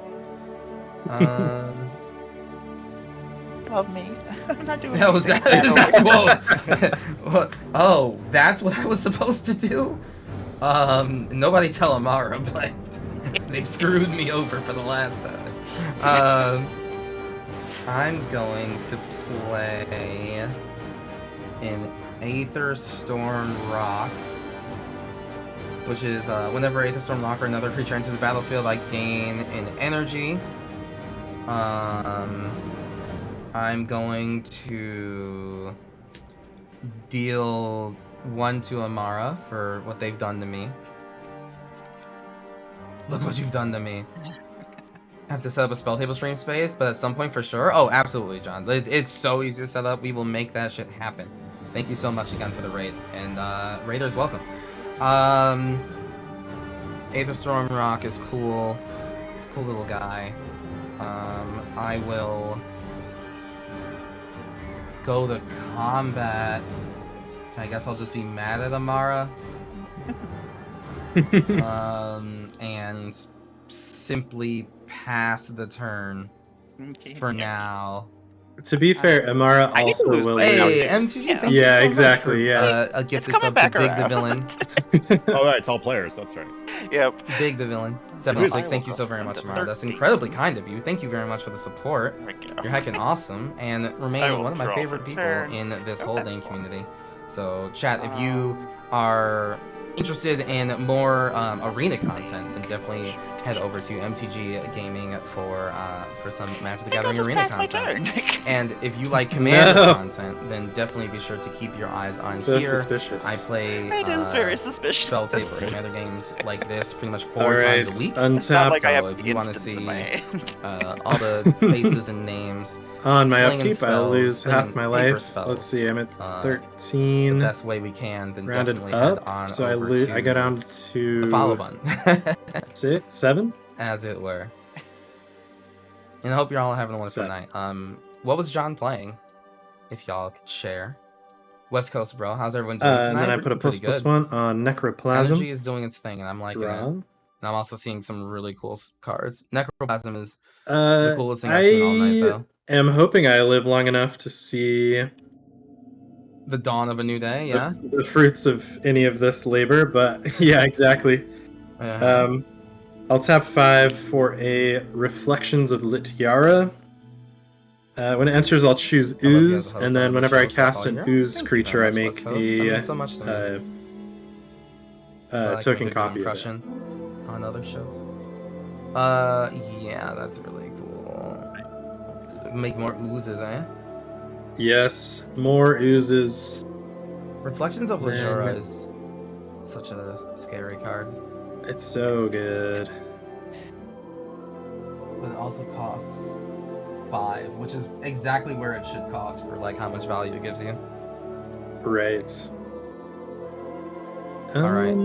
Love me. I'm not doing
That was
anything
that. Is
bad
that whoa. Oh, that's what I was supposed to do? Nobody tell Amara, but they've screwed me over for the last time. I'm going to play an Aether Storm Rock, which is whenever Aether Storm Rock or another creature enters the battlefield, I gain an energy. I'm going to deal 1 to Amara for what they've done to me. Look what you've done to me. Have to set up a spell table stream space, but at some point for sure. Oh, absolutely, John. It's so easy to set up. We will make that shit happen. Thank you so much again for the raid, and Raiders, welcome. Aether Storm Rock is cool. It's a cool little guy. I will go to combat. I guess I'll just be mad at Amara. And simply pass the turn
Okay.
for now.
To be fair, Amara
I need to
also
lose
will
my
lose.
Hey, MTG,
Yeah.
thank you
Yeah,
so
exactly,
much for
yeah.
a gift
It's
sub
coming
to
back
Big the
around.
Villain.
Oh, right, it's all players. That's right.
Yep.
Big the Villain.
I
76,
will
thank you
go
so very
into
much, Amara. That's
13.
incredibly kind of you. Thank you very much for the support.
There we go.
You're heckin' awesome and
I
remain
will
one of my
draw
favorite
for
people
turn.
in this
Oh,
whole
that's
dang
fun.
community. So, chat, if you are interested in more arena content, then definitely head over to MTG Gaming for some Magic the Gathering arena content. And if you like Commander
No.
content, then definitely be sure to keep your eyes on
So
here.
suspicious.
I play
It is very suspicious.
spell tape and other games like this pretty much 4
Alright,
times a week.
It's not
untap.
like I
So
have
if you want to
instants in
see
my hand.
all the faces and names,
On my
slinging
upkeep, I'll
spells,
lose half
slinging
my
paper
life.
spells,
Let's see, I'm at
the
13.
best way we can, then
Rounded
definitely head
up,
on
so
over
I go down to
the follow button,
6, 7.
as it were. And I hope you're all having a wonderful night. What was John playing? If y'all could share. West Coast, bro. How's everyone doing tonight?
And then I put a
Pretty
+1 on Necroplasm.
Energy is doing its thing, and I'm liking it.
Draw.
And I'm also seeing some really cool cards. Necroplasm is the coolest thing I've seen all night, though.
am hoping I live long enough to see
The dawn of a new day, yeah?
the fruits of any of this labor, but yeah, exactly. I'll tap 5 for a Reflections of Litiara. When it enters, I'll choose
I love you as a
Ooze,
host.
and
I
then
love
whenever I
your show stuff
cast
all
an
year.
Ooze
Thank you
creature,
very
I
much,
make
West Coast. That means so much to me. I like
token
making a good
copy of it.
impression on other shows. Yeah, that's really cool. Make more oozes, eh?
Yes, more Oozes.
Reflections of
Man.
Lajura is such a scary card.
It's so good.
But it also costs 5, which is exactly where it should cost for like how much value it gives you.
Right.
Alright.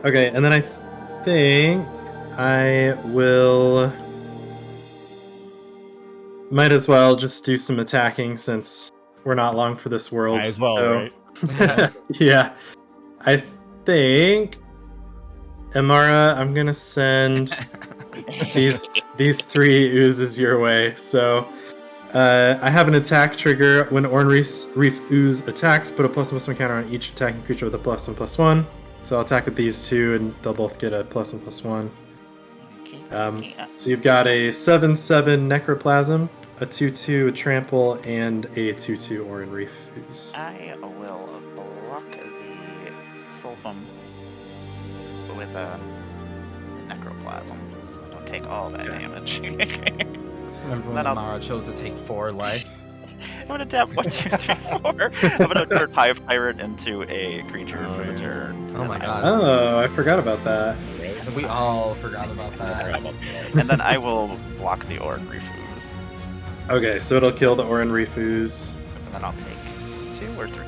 Okay, and then I think I will... Might as well just do some attacking since we're not long for this world.
Might as well,
so...
right?
Yeah. I think... Amara, I'm gonna send these 3 oozes your way. So I have an attack trigger. When Oran Reef Ooze attacks, put a +1/+1 counter on each attacking creature with a +1/+1. So I'll attack with these 2, and they'll both get a +1/+1. So you've got a 7/7 Necroplasm, a 2/2 a Trample, and a 2/2 Oran Reef Ooze.
I will block the Sulfum with a Necroplasm, so I don't take all that damage.
Remember when
Then I'll-
Amara chose to take 4 life?
I'm gonna tap 1, 2, 3, 4. I'm gonna turn Hive Tyrant into a creature for the turn.
Oh my
And
god.
Oh, I forgot about that.
We all forgot about that.
And then I will block the Oran Reef Ooze.
Okay, so it'll kill the Oran Reef Ooze.
And then I'll take 2 or 3.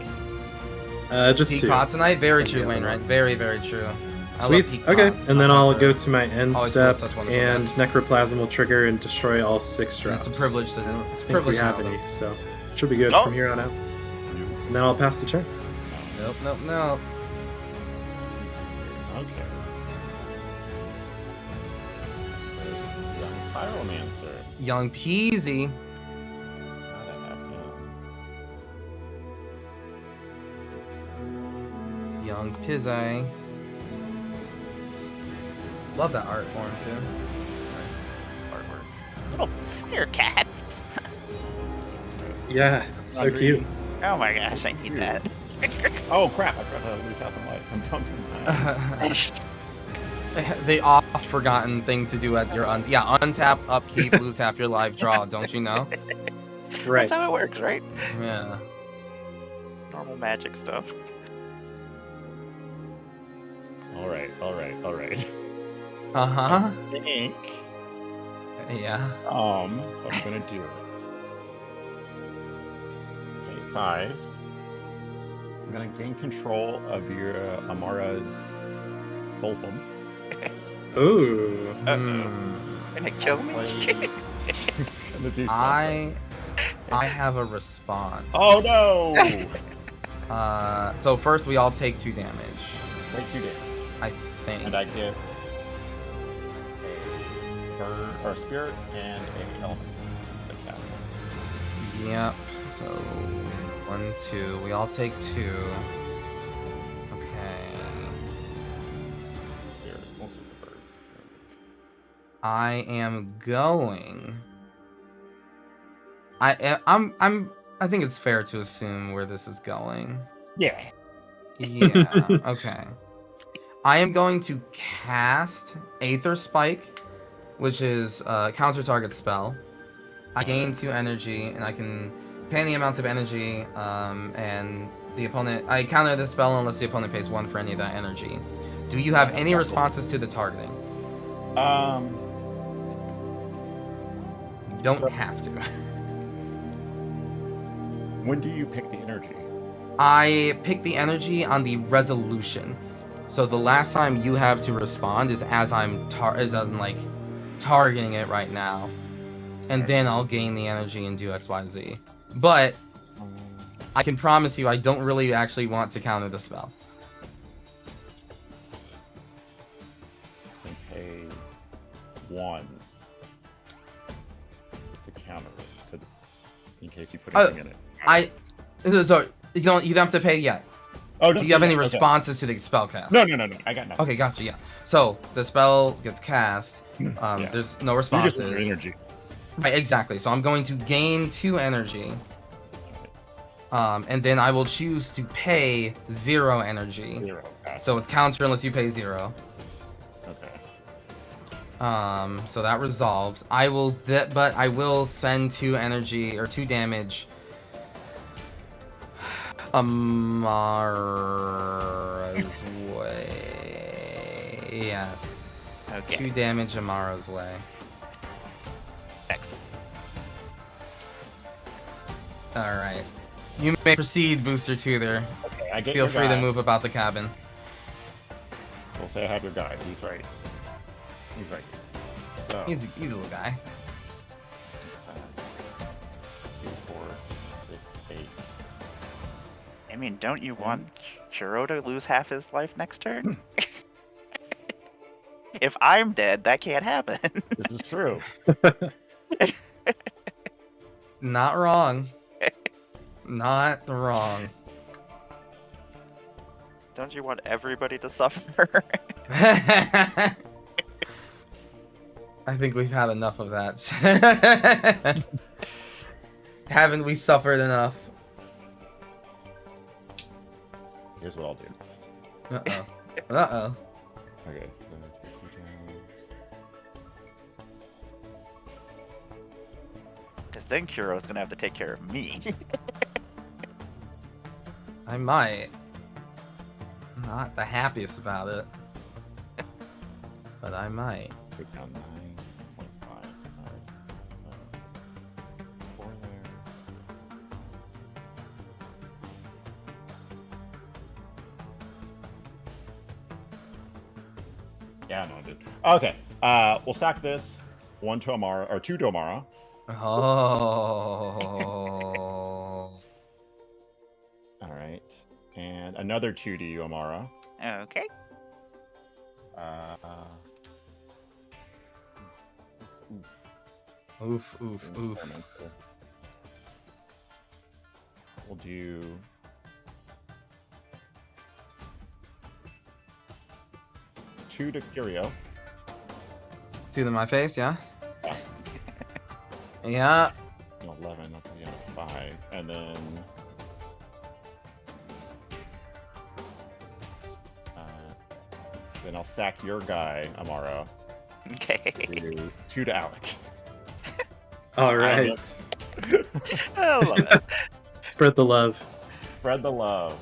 Just 2.
Peacock tonight? Very true,
Yeah.
Wainwright. Very, very true. I love
Sweet.
peak
Okay,
pots.
and
My
then I'll
pots
go
are
to my end
always
step,
full of such wonderful
and
guests.
Necroplasm will trigger and destroy all 6 drops.
It's a privilege to do. It's a
I think
privilege
we
to
have
know
any,
them.
so should be good
Oh.
from here on out. And then I'll pass the turn.
Nope, nope, nope.
Okay. Young Pyromancer.
Young Peasy.
How'd I have him?
Young Pizzi. Love that art form too.
Artwork. Little fire cats.
Yeah, so
Laundry.
cute.
Oh my gosh, I need that.
Oh crap! I forgot to lose half my life. I'm down to 9.
The oft forgotten thing to do at your untap, upkeep, lose half your life, draw. Don't you know?
Right.
That's how it works, right?
Yeah.
Normal magic stuff.
All right.
Uh huh.
I think
Yeah.
I'm gonna do it. Okay, 5. I'm gonna gain control of your Amara's Sulfum.
Ooh.
Gonna kill me.
Gonna do something.
I have a response.
Oh no!
So first we all take 2 damage.
Take 2 damage.
I think.
And I get a burn or a spirit and a element to cast it.
Yep. So 1, 2. We all take 2. Okay.
Here, most of the bird.
I am going. I think it's fair to assume where this is going.
Yeah.
Yeah. Okay. I am going to cast Aether Spike, which is a counter target spell. I gain 2 energy, and I can pay any amount of energy, and the opponent. I counter this spell unless the opponent pays 1 for any of that energy. Do you have any responses to the targeting? You don't have to.
When do you pick the energy?
I pick the energy on the resolution. So the last time you have to respond is as I'm like targeting it right now, and then I'll gain the energy and do X, Y, Z. But I can promise you, I don't really actually want to counter the spell.
And pay 1 to counter it, in case you put anything in it.
So you don't have to pay yet.
Oh,
do you have any responses to the spell cast?
No. I got nothing.
Okay, gotcha. Yeah. So the spell gets cast. There's no responses.
You just energy.
Right, exactly. So I'm going to gain 2 energy. And then I will choose to pay 0 energy.
0.
So it's counter unless you pay 0.
Okay.
So that resolves. I will send 2 energy or 2 damage. Amara's way. Yes.
Okay.
2 damage Amara's way.
Excellent.
Alright. You may proceed, Booster Tutor.
Okay, I get
Feel
your
free
guy.
to move about the cabin.
We'll say I have your guy. He's right. He's right here. So,
He's a little guy.
2, 4, 6, 8.
I mean, don't you want Kuro to lose half his life next turn? If I'm dead, that can't happen.
This is true.
Not wrong. Not wrong.
Don't you want everybody to suffer?
I think we've had enough of that. Haven't we suffered enough?
Here's what I'll do.
Uh-oh. Uh-oh.
Okay, so take 2 turns.
Because then Kuro's gonna have to take care of me.
I might. Not the happiest about it. But I might.
Take down 9. That's like 5. 4 there. Yeah, no, I did. Okay. We'll sack this. 1 to Amara, or 2 to Amara.
Oh.
All right. And another 2 to you, Amara.
Okay.
Oof, oof, oof.
We'll do... two to Curio.
2 to my face, yeah?
Yeah.
Yeah.
11, I'll put you on a 5. And then I'll sack your guy, Amara.
Okay.
2 to Alec.
All right.
I love it.
Spread the love.
Spread the love.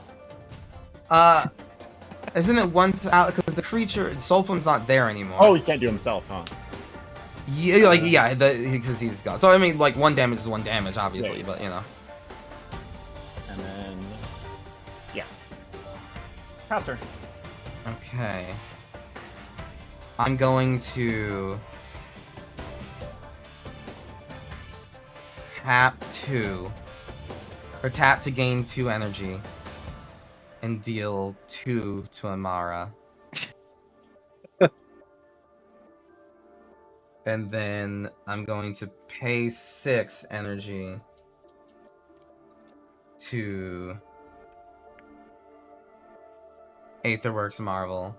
Isn't it once out because the creature Soulflame's not there anymore?
Oh, he can't do himself, huh?
Yeah, like yeah, because he's gone. So I mean, like 1 damage is 1 damage, obviously,
Yeah.
but you know.
And then, yeah. Faster.
Okay. I'm going to tap 2, or tap to gain 2 energy, and deal 2 to Amara. And then I'm going to pay 6 energy 2. Aetherworks Marvel.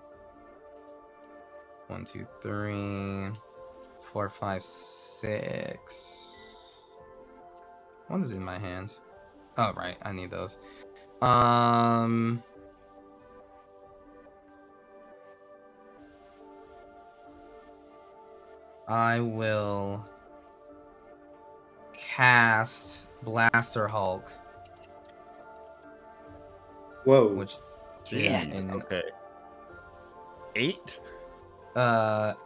1, 2, 3, 4, 5, 6. What is in my hand? Oh, right, I need those. I will cast Blaster Hulk.
Whoa.
Which
Yeah.
is in
Okay. 8?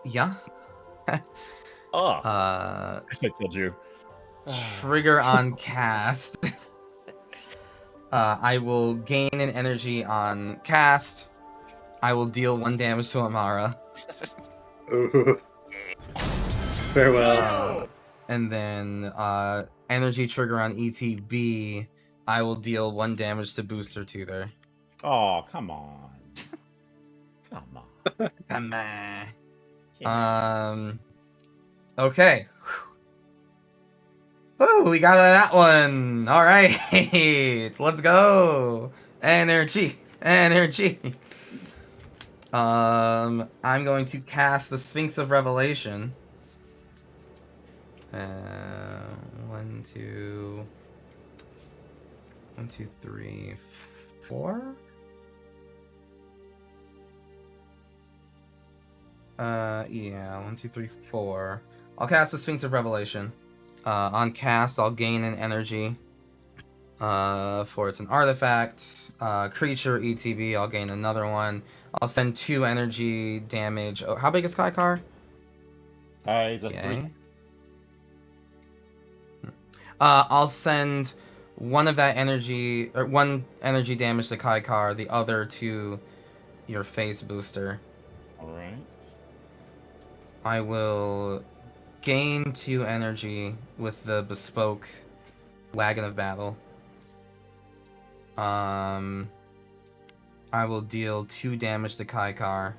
yeah.
Oh,
Uh
I killed you.
trigger on cast. I will gain an energy on cast. I will deal 1 damage to Amara.
Ooh. Farewell.
And then energy trigger on ETB. I will deal 1 damage to Booster Toother.
Oh, come on. Come on.
Come on.
Yeah.
Okay. Woo, we got that one. All right. Let's go. Energy. I'm going to cast the Sphinx of Revelation. 1, 2, 3, 4. Yeah, 1, 2, 3, 4. I'll cast the Sphinx of Revelation. On cast, I'll gain an energy. For it's an artifact. Creature ETB, I'll gain another one. I'll send 2 energy damage. Oh, how big is Kykar?
He's a 3.
Okay. I'll send 1 of that energy, or 1 energy damage to Kykar, the other to your face booster.
Alright.
I will gain 2 energy with the bespoke Wagon of Battle. I will deal 2 damage to Kykar.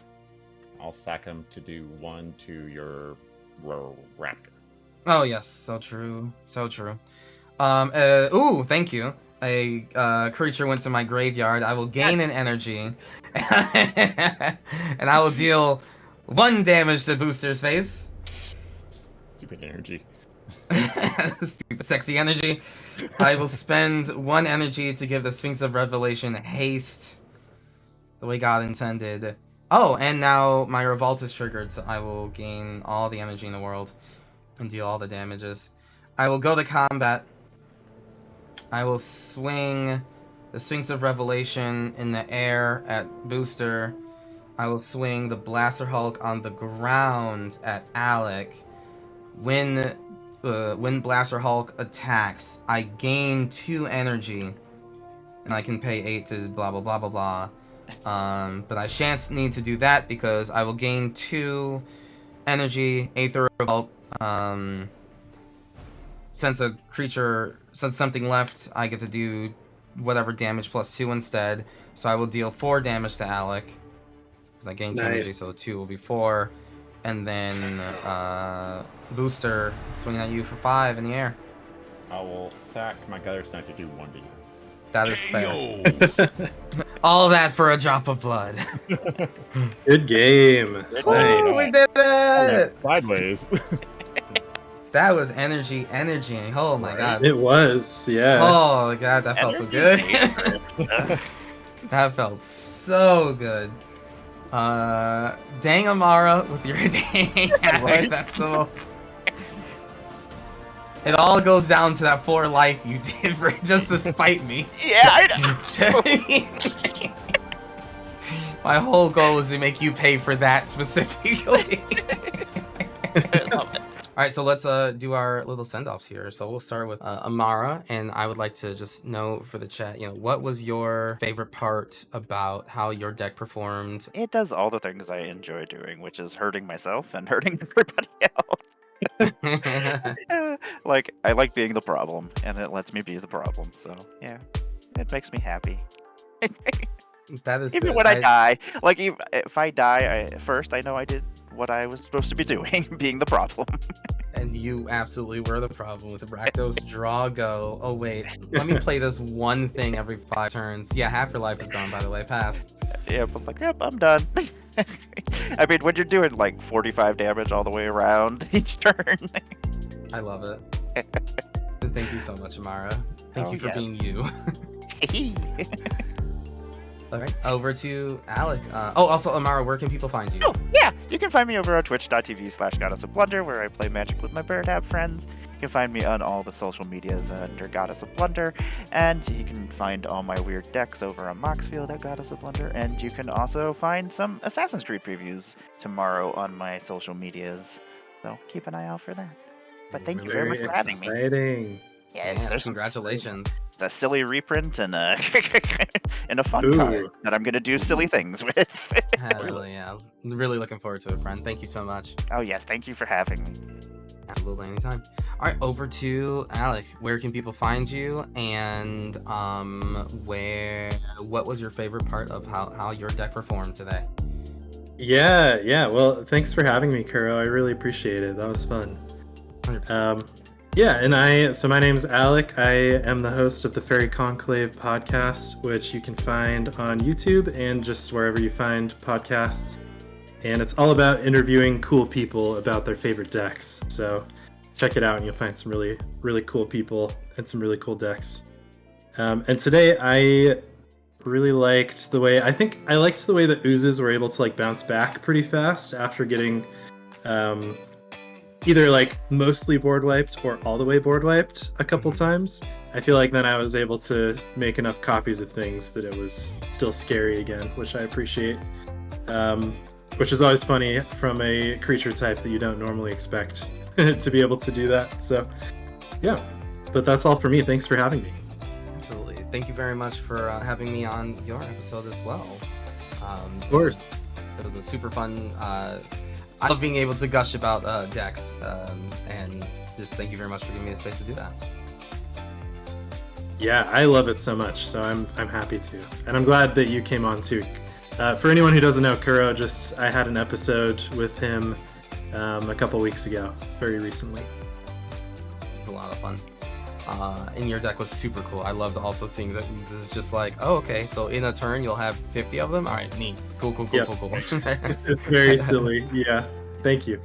I'll sack him to do 1 to your raptor.
Oh yes, so true, so true. Ooh, thank you. A creature went to my graveyard. I will gain an energy, and I will deal 1 damage to Booster's face.
Stupid energy.
Stupid sexy energy. I will spend 1 energy to give the Sphinx of Revelation haste, the way God intended. Oh, and now my revolt is triggered, so I will gain all the energy in the world and deal all the damages. I will go to combat. I will swing the Sphinx of Revelation in the air at Booster. I will swing the Blaster Hulk on the ground at Alec. When Blaster Hulk attacks, I gain 2 energy, and I can pay 8 to blah blah blah blah blah. But I shan't need to do that because I will gain 2 energy, Aether Revolt. Since something left, I get to do whatever damage plus 2 instead. So I will deal 4 damage to Alec. Because I gained 2 energy, so 2 will be 4. And then Booster swinging at you for 5 in the air.
I will sack my Gather Snipe to do 1 to you.
That is fair. All that for a drop of blood.
Good game.
Ooh, we did it!
Sideways.
That was energy. Oh my god.
It was, yeah.
Oh god, that felt so good. That felt so good. Dang Amara with your dang Havoc Festival. It all goes down to that 4 life you did for just to spite me.
Yeah, I know.
My whole goal was to make you pay for that specifically.
I love it.
Alright, so let's do our little send-offs here. So we'll start with Amara, and I would like to just know for the chat, what was your favorite part about how your deck performed?
It does all the things I enjoy doing, which is hurting myself and hurting everybody else. Like, I like being the problem, and it lets me be the problem, so yeah, it makes me happy.
That is
Even
good.
when I die, like if I die, first I know I did what I was supposed to be doing, being the problem.
And you absolutely were the problem with Rakdos draw go. Oh wait, let me play this one thing every 5 turns. Yeah, half your life is gone, by the way. Pass.
Yeah, but like, yep, I'm done. I mean, when you're doing like 45 damage all the way around each turn.
I love it. Thank you so much, Amara. Thank
Oh,
you for
yeah.
being you. All right, over to Alec. Also, Amara, where can people find you?
Oh, yeah. You can find me over on twitch.tv/goddessofblunder, where I play Magic with my Birdab friends. You can find me on all the social medias under Goddess of Blunder, and you can find all my weird decks over on Moxfield at Goddess of Blunder, and you can also find some Assassin's Creed previews tomorrow on my social medias. So keep an eye out for that. But thank you very much for having me.
Exciting.
Yes,
Yes,
there's
congratulations.
a silly reprint and a and a fun
Ooh.
card that I'm gonna do silly things with.
Hell yeah. Really looking forward to it, friend. Thank you so much.
Oh yes, thank you for having me.
Absolutely, anytime. All right, over to Alec. Where can people find you? And what was your favorite part of how your deck performed today?
Yeah. Well, thanks for having me, Kuro. I really appreciate it. That was fun.
100%.
Yeah, and so my name's Alec. I am the host of the Fairy Conclave podcast, which you can find on YouTube and just wherever you find podcasts. And it's all about interviewing cool people about their favorite decks. So check it out and you'll find some really, really cool people and some really cool decks. And today I really liked the way, that oozes were able to like bounce back pretty fast after getting either like mostly board wiped or all the way board wiped a couple times. I feel like then I was able to make enough copies of things that it was still scary again, which I appreciate. Which is always funny from a creature type that you don't normally expect to be able to do that. So yeah, but that's all for me. Thanks for having me.
Absolutely. Thank you very much for having me on your episode as well.
Of course.
It was a super fun. I love being able to gush about decks, and just thank you very much for giving me the space to do that.
Yeah, I love it so much, so I'm happy to, and I'm glad that you came on too. For anyone who doesn't know Kuro, I had an episode with him a couple weeks ago, very recently.
It was a lot of fun. And your deck was super cool. I loved also seeing that this is just like, oh, okay, so in a turn you'll have 50 of them? All right, neat. Cool.
Yep.
Cool.
It's very silly, yeah. Thank you.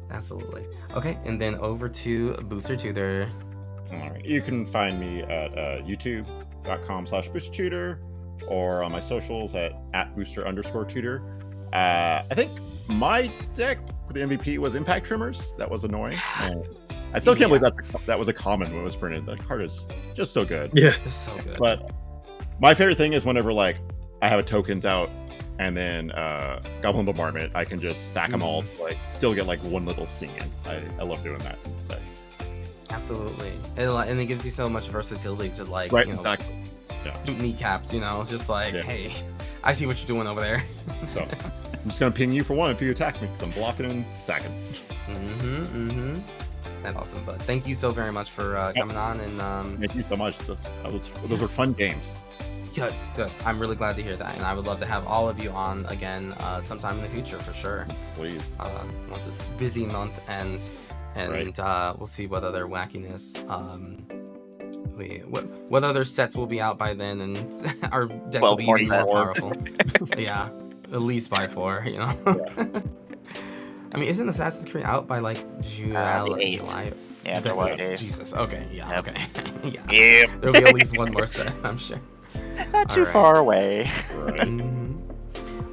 Absolutely. Okay, and then over to Booster Tutor.
All right. You can find me at youtube.com/boostertutor or on my socials at @booster_tutor. I think my deck with the MVP was Impact Trimmers. That was annoying. I still can't believe that was a common when it was printed. The card is just so good.
Yeah.
It's so good.
But my favorite thing is whenever like I have a tokens out and then Goblin Bombardment, I can just sack them all, like still get like one little sting in. I love doing that instead.
Absolutely. And it gives you so much versatility to like,
Right,
you know,
exactly. Yeah.
shoot kneecaps, you know, it's just like,
Yeah.
hey, I see what you're doing over there.
So I'm just gonna ping you for one if you attack me, because I'm blocking and sacking.
That's awesome. But thank you so very much for coming on, and
Thank you so much. Those are fun games.
good. I'm really glad to hear that, and I would love to have all of you on again sometime in the future for sure.
Please.
Once this busy month ends, and
Right.
we'll see what other wackiness, what other sets will be out by then, and our decks will be even more powerful. Yeah, at least by 4, you know.
Yeah.
I mean, isn't Assassin's Creed out by like July?
Yeah, July 8th.
Jesus. Okay. Yeah.
Yep.
Okay. Yeah.
Yep.
There'll be at least one more set, I'm sure.
Not too
Alright.
far away.
Right.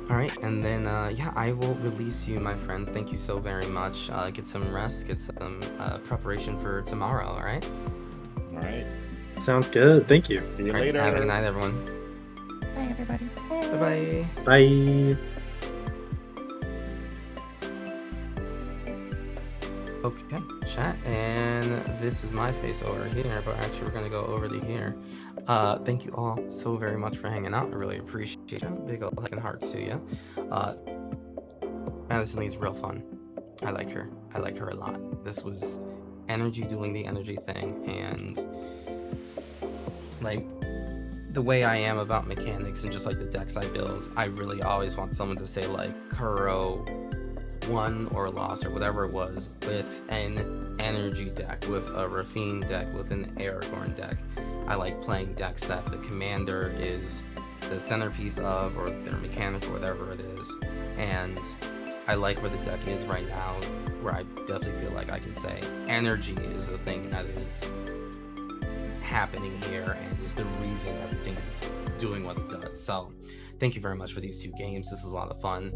All right, and then yeah, I will release you, my friends. Thank you so very much. Get some rest. Get some preparation for tomorrow. All right.
All right.
Sounds good. Thank you.
See you
All right,
later.
have a good night, everyone.
Bye, everybody.
Bye bye.
Bye.
Okay, chat, and this is my face over here, but actually we're gonna go over to here. Thank you all so very much for hanging out. I really appreciate it. Big ol' like and hearts to you. Madison is real fun. I like her a lot. This was energy doing the energy thing, and like the way I am about mechanics and just like the decks I build, I really always want someone to say like Kuro won or lost or whatever it was with an energy deck, with a Rafine deck, with an Aragorn deck. I like playing decks that the commander is the centerpiece of, or their mechanic, or whatever it is. And I like where the deck is right now, where I definitely feel like I can say energy is the thing that is happening here and is the reason everything is doing what it does. So thank you very much for these 2 games. This was a lot of fun.